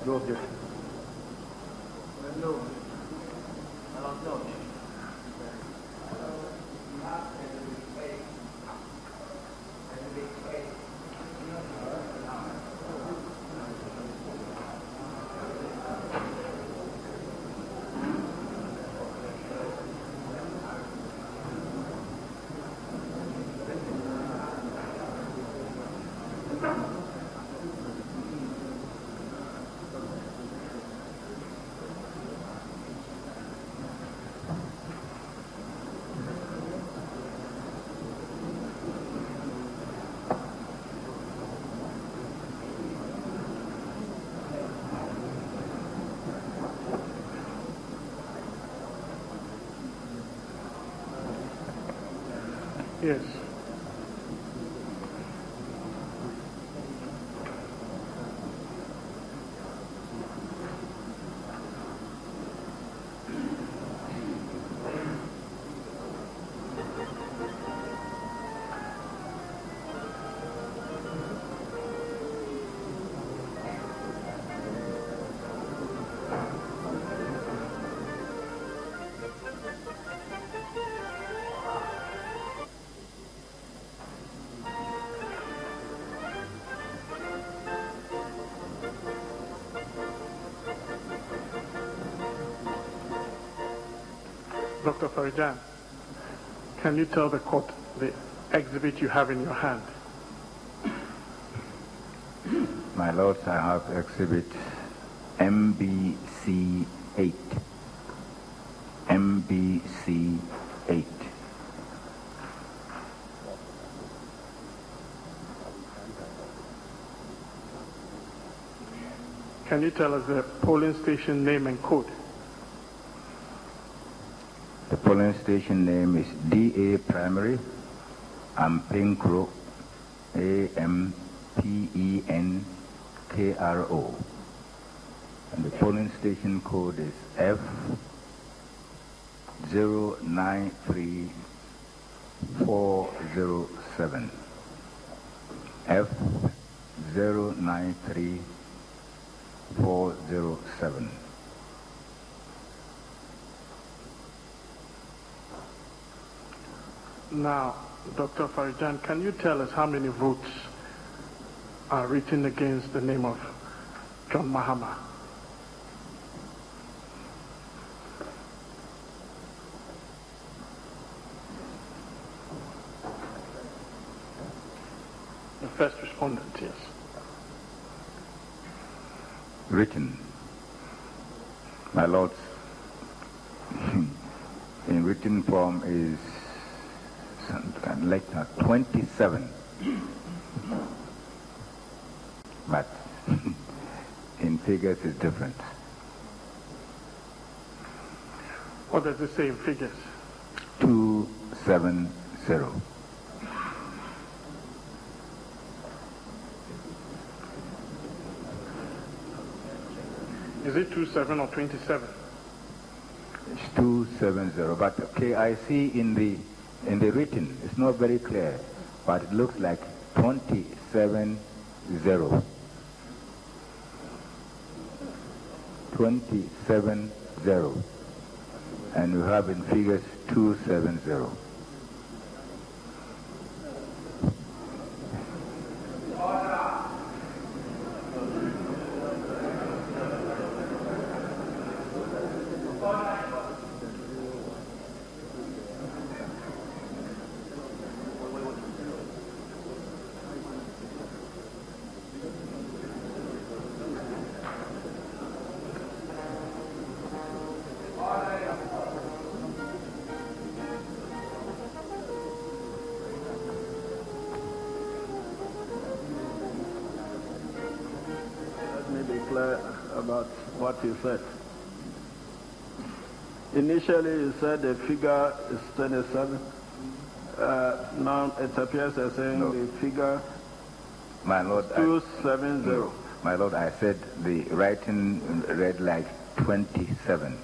No objection. No. Yes. Dr. Farijan, can you tell the court the exhibit you have in your hand? My lords, I have exhibit MBC 8. MBC 8. Can you tell us the polling station name and code? The polling station name is DA Primary, Ampenkro, AMPENKRO. And the polling station code is F093407. F093407. Now, Dr. Farijan, can you tell us how many votes are written against the name of John Mahama? The first respondent, yes. written. My lords, in written form is like 27, but in figures it's different. What does it say in figures? 270. Is it 27 or 27? It's 270, but okay, I see in the written, it's not very clear, but it looks like 270. 270, and you have in figures 270. About what you said. Initially, you said the figure is 27. Now it appears as saying the figure My Lord, is 270. No, my Lord, I said the writing read like 27.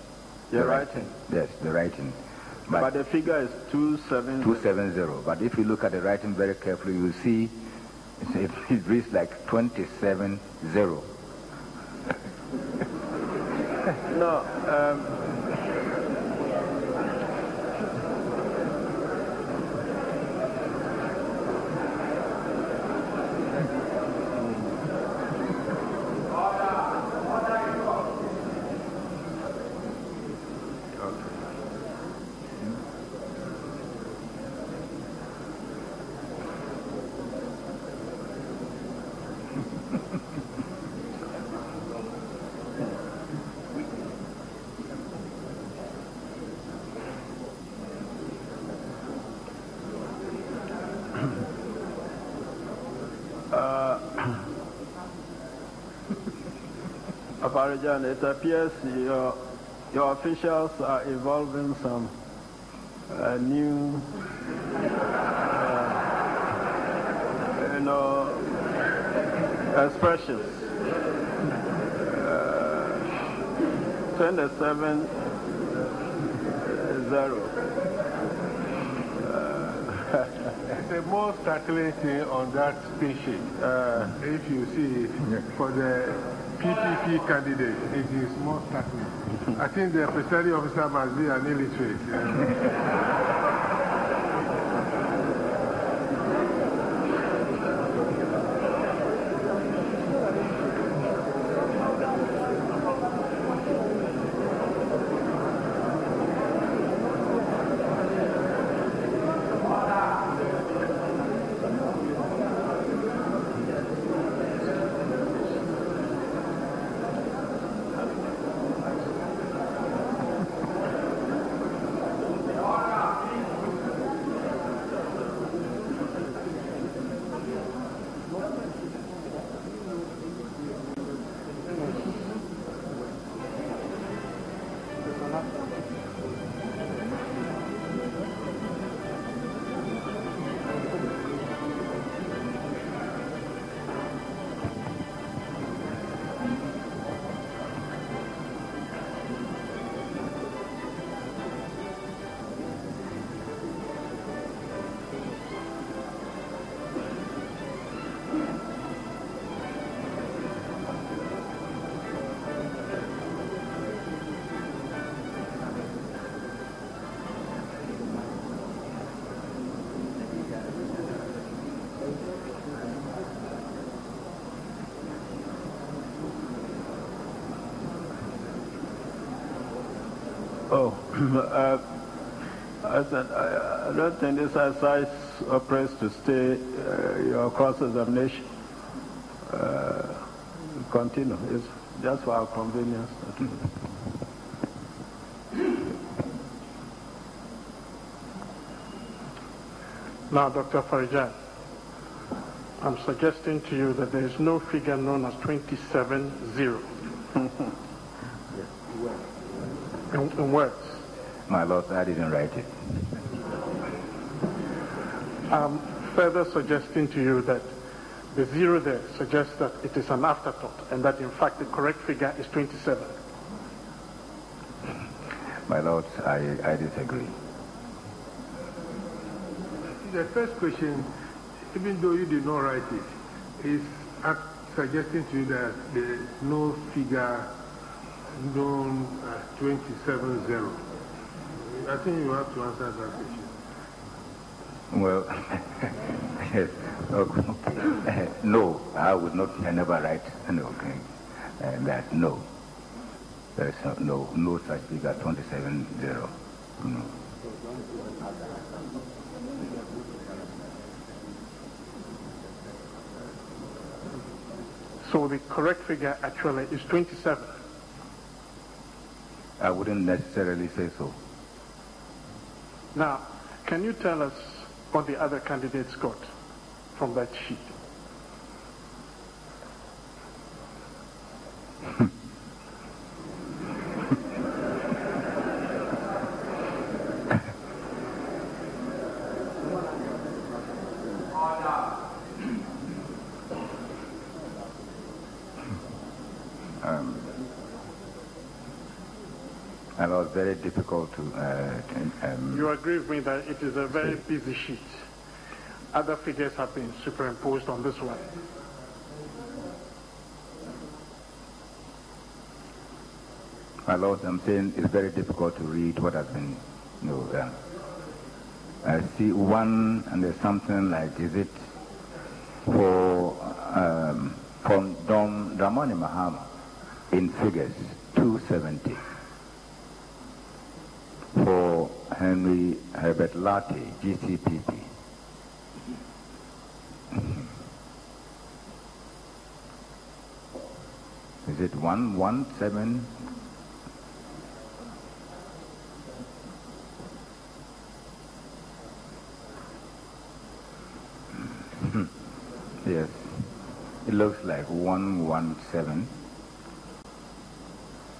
The writing? Yes, the writing. But the figure is 270. 270. But if you look at the writing very carefully, you see it reads like 270. No. Aparijan, it appears your officials are evolving some new, expressions. 27-0. It's the most startling thing on that pin sheet. If you see, for the PPP candidate, it is more startling. I think the presiding officer must be an illiterate. I said, I don't think this exercise operates to stay your cross-examination. Continue. Just for our convenience. Now, Dr. Farijan, I'm suggesting to you that there is no figure known as 27-0 in words. My Lord, I didn't write it. I'm further suggesting to you that the 0 there suggests that it is an afterthought and that in fact the correct figure is 27. My Lord, I disagree. The first question, even though you did not write it, is suggesting to you that there is no figure known as 27-0. I think you have to answer that question. Well, okay. No, I would not, I never write, okay, that no. There is no such figure, 27-0. No. So the correct figure actually is 27. I wouldn't necessarily say so. Now, can you tell us what the other candidates got from that sheet? And it was very difficult to... You agree with me that it is a very busy sheet. Other figures have been superimposed on this one. My Lord, I'm saying it's very difficult to read what has been, I see one, and there's something like, is it for, from Dramani Mahama in figures, 270. For Henry Herbert Latte, GCPP. Is it 117? Yes, it looks like 117.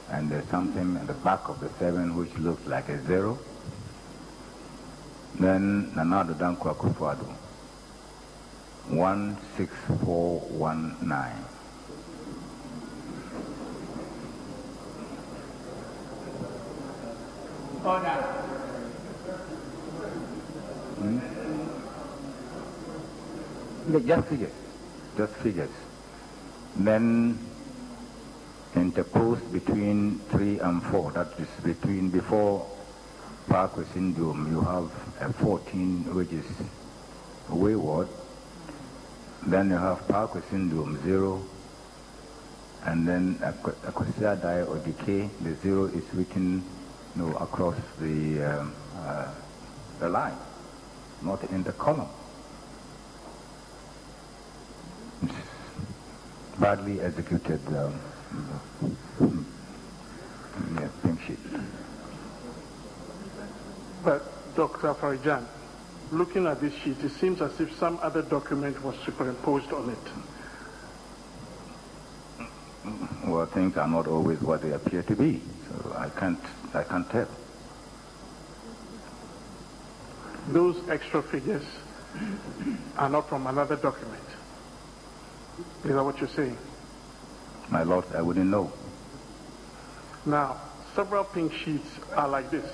And there's something at the back of the 7 which looks like a 0. Then Nanado Danko Akufo-Addo, 16419. Order. Just figures. Just figures. Then interposed between 3 and 4, that is between before Parkway syndrome, you have a 14 which is wayward. Then you have Parkway syndrome 0, and then Akosia die or decay. The 0 is written across the line, not in the column. It's badly executed. Pink sheet. But Dr. Farijan, looking at this sheet, it seems as if some other document was superimposed on it. Well, things are not always what they appear to be, so I can't tell. Those extra figures are not from another document. Is that what you're saying? My Lord, I wouldn't know. Now, several pink sheets are like this.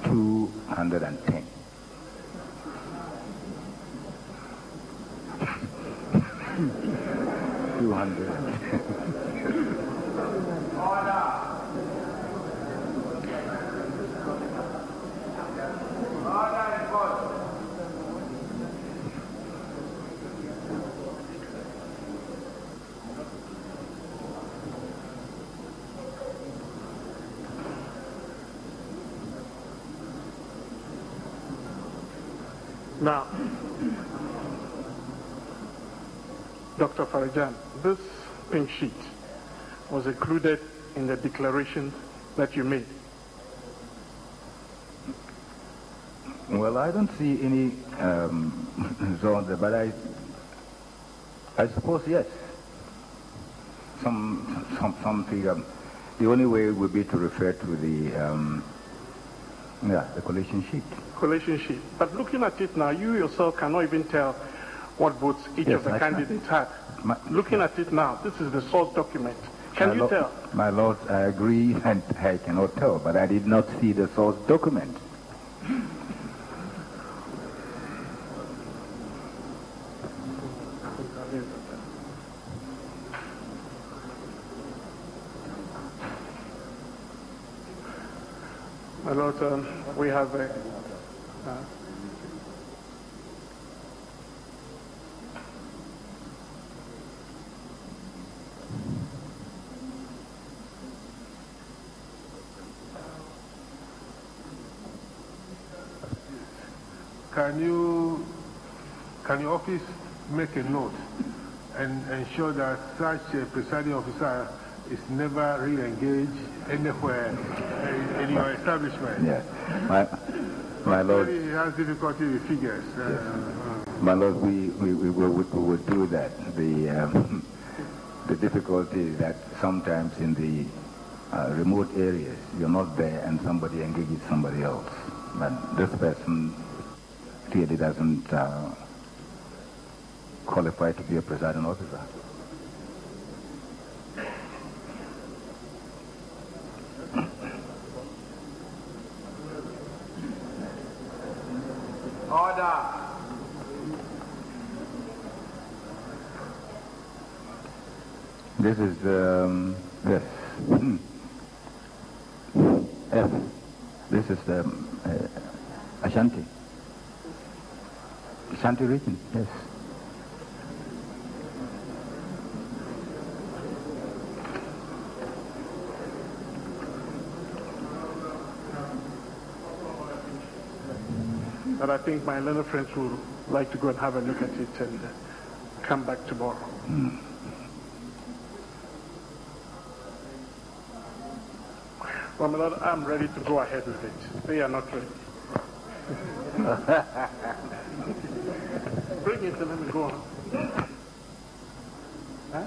210. Now, Dr. Farijan, this pink sheet was included in the declaration that you made. Well, I don't see any zone there, but I suppose yes. Something. The only way would be to refer to the collation sheet. Collation sheet. But looking at it now, you yourself cannot even tell what votes each of the candidates had. Looking at it now, this is the source document. Can you tell? My Lord, I agree, and I cannot tell, but I did not see the source document. My Lord, we have a... Can your office make a note and ensure that such a presiding officer is never re-engaged anywhere in your establishment? Yes. My Lord, he has difficulty with figures. My Lord, we will do that. The difficulty is that sometimes in the remote areas, you're not there and somebody engages somebody else. But this person clearly doesn't qualify to be a presiding officer. Order. This is this F. This is the Ashanti region. Yes. But I think my learned friends will like to go and have a look at it and come back tomorrow. Well, my Lord, I'm ready to go ahead with it. They are not ready. Bring it and let me go on. Huh?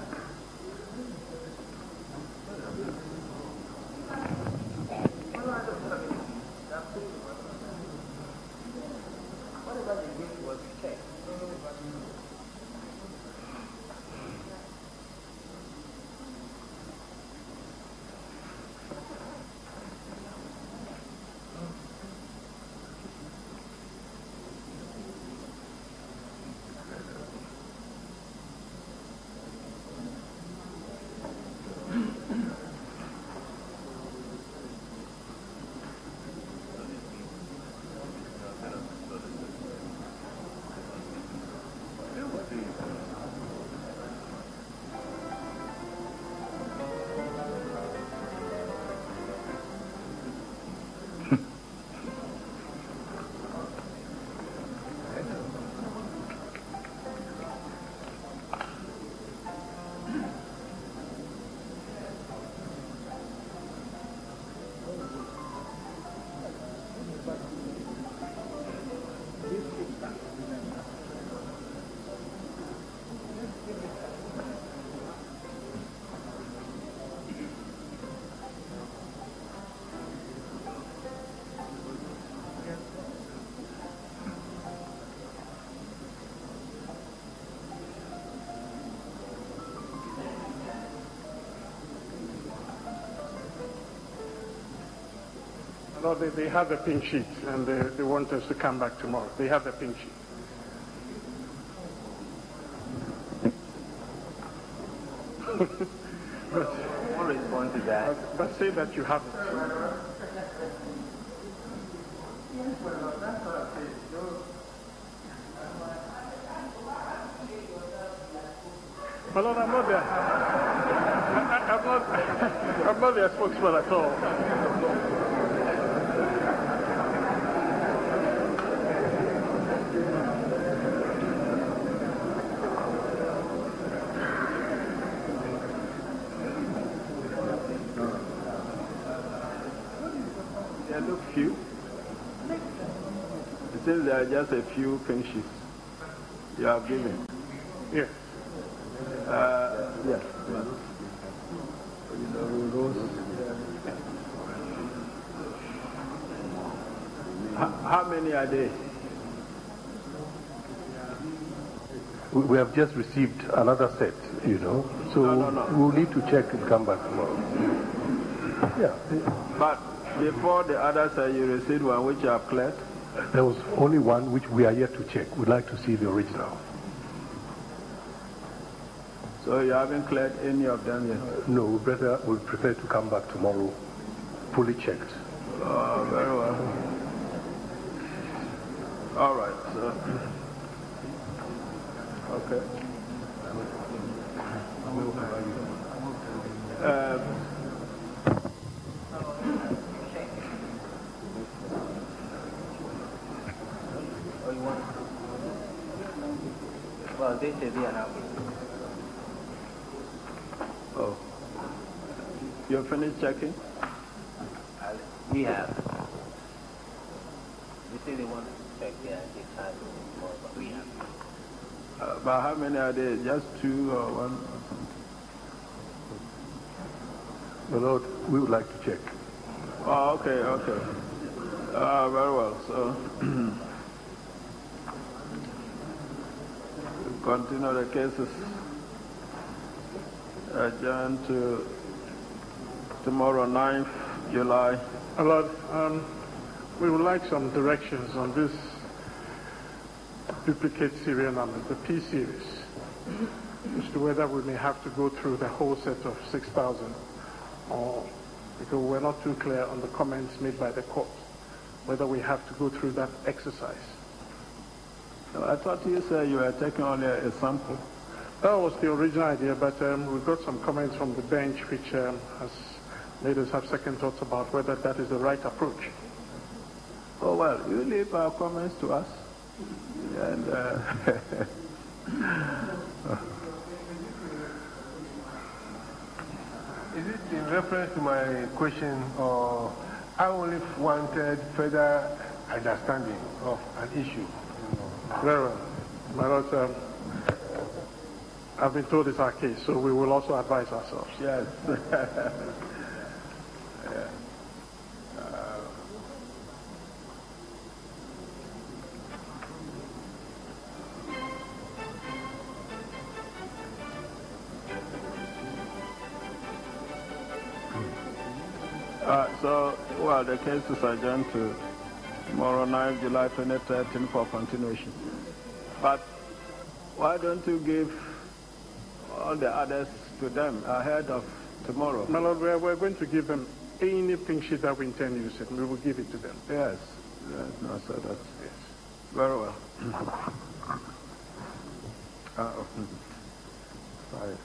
No, they have the pink sheet, and they want us to come back tomorrow. They have the pink sheet. We'll respond to that. But say that you have it. Well, I'm not there. I'm not their spokesman at all. look few. It seems there are just a few pink sheets you have given. Yes. Yes. How many are they? We have just received another set, so No. we'll need to check and come back tomorrow. Yeah. But before the others, you received one which you have cleared? There was only one which we are yet to check. We'd like to see the original. So you haven't cleared any of them yet? No, we would prefer to come back tomorrow, fully checked. Oh, very well. All right, so. Okay. Well, they say they are now. Oh. You finished checking? We have. They say they want to check their time more, but we have. But how many are there? Just two or one or something? My Lord, we would like to check. Oh, okay. Very well. So, continue the cases. Adjourned to tomorrow, 9th July. My Lord, we would like some directions on this duplicate serial numbers, the P series, as to whether we may have to go through the whole set of 6,000, or because we're not too clear on the comments made by the court, whether we have to go through that exercise. No, I thought you said you were taking only a sample. That was the original idea, but we've got some comments from the bench which has made us have second thoughts about whether that is the right approach. Oh, well, you leave our comments to us. And Is it in reference to my question, or I only wanted further understanding of an issue? Very well. My Lord, I've been told it's our case, so we will also advise ourselves. yes. Well, the case is adjourned to tomorrow, 9th July 2013 for continuation. But why don't you give all the others to them ahead of tomorrow? My Lord, we're going to give them any pink sheet that we intend using. We will give it to them. Yes. No, so that's yes. Very well. Sorry.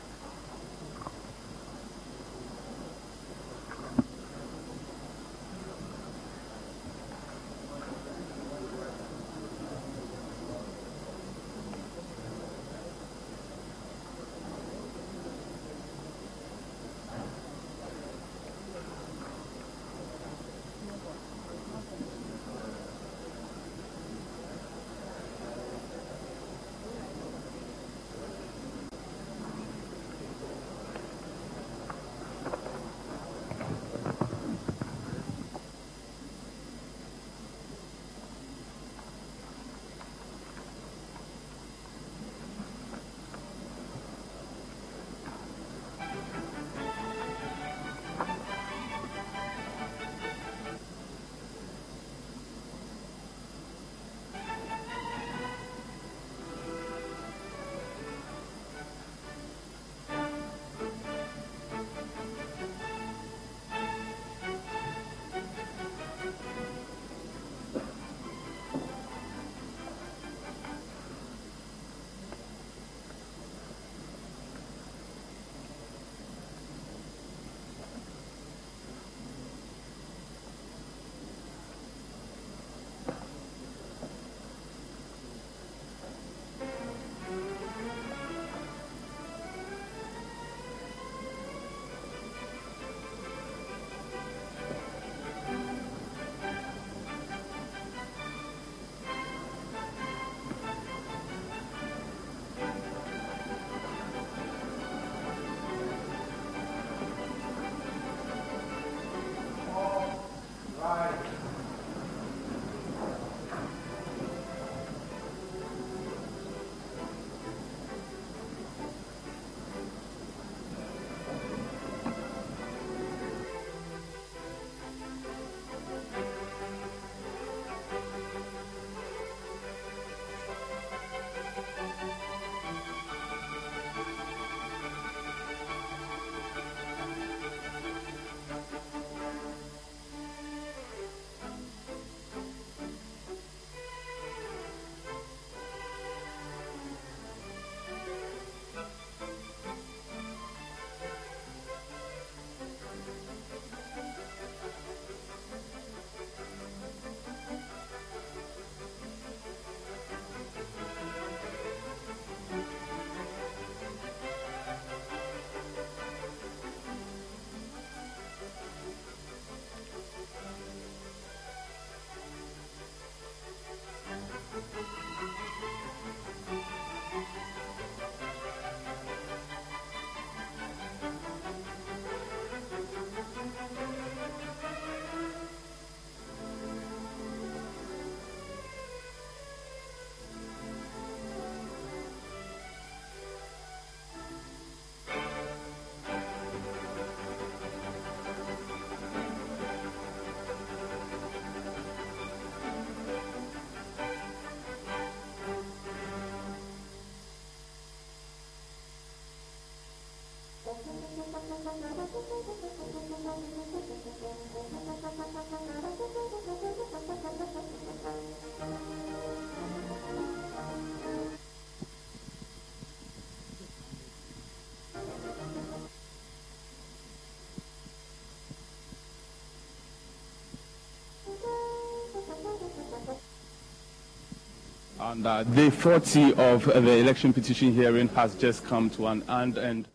And day 40 of the election petition hearing has just come to an end. And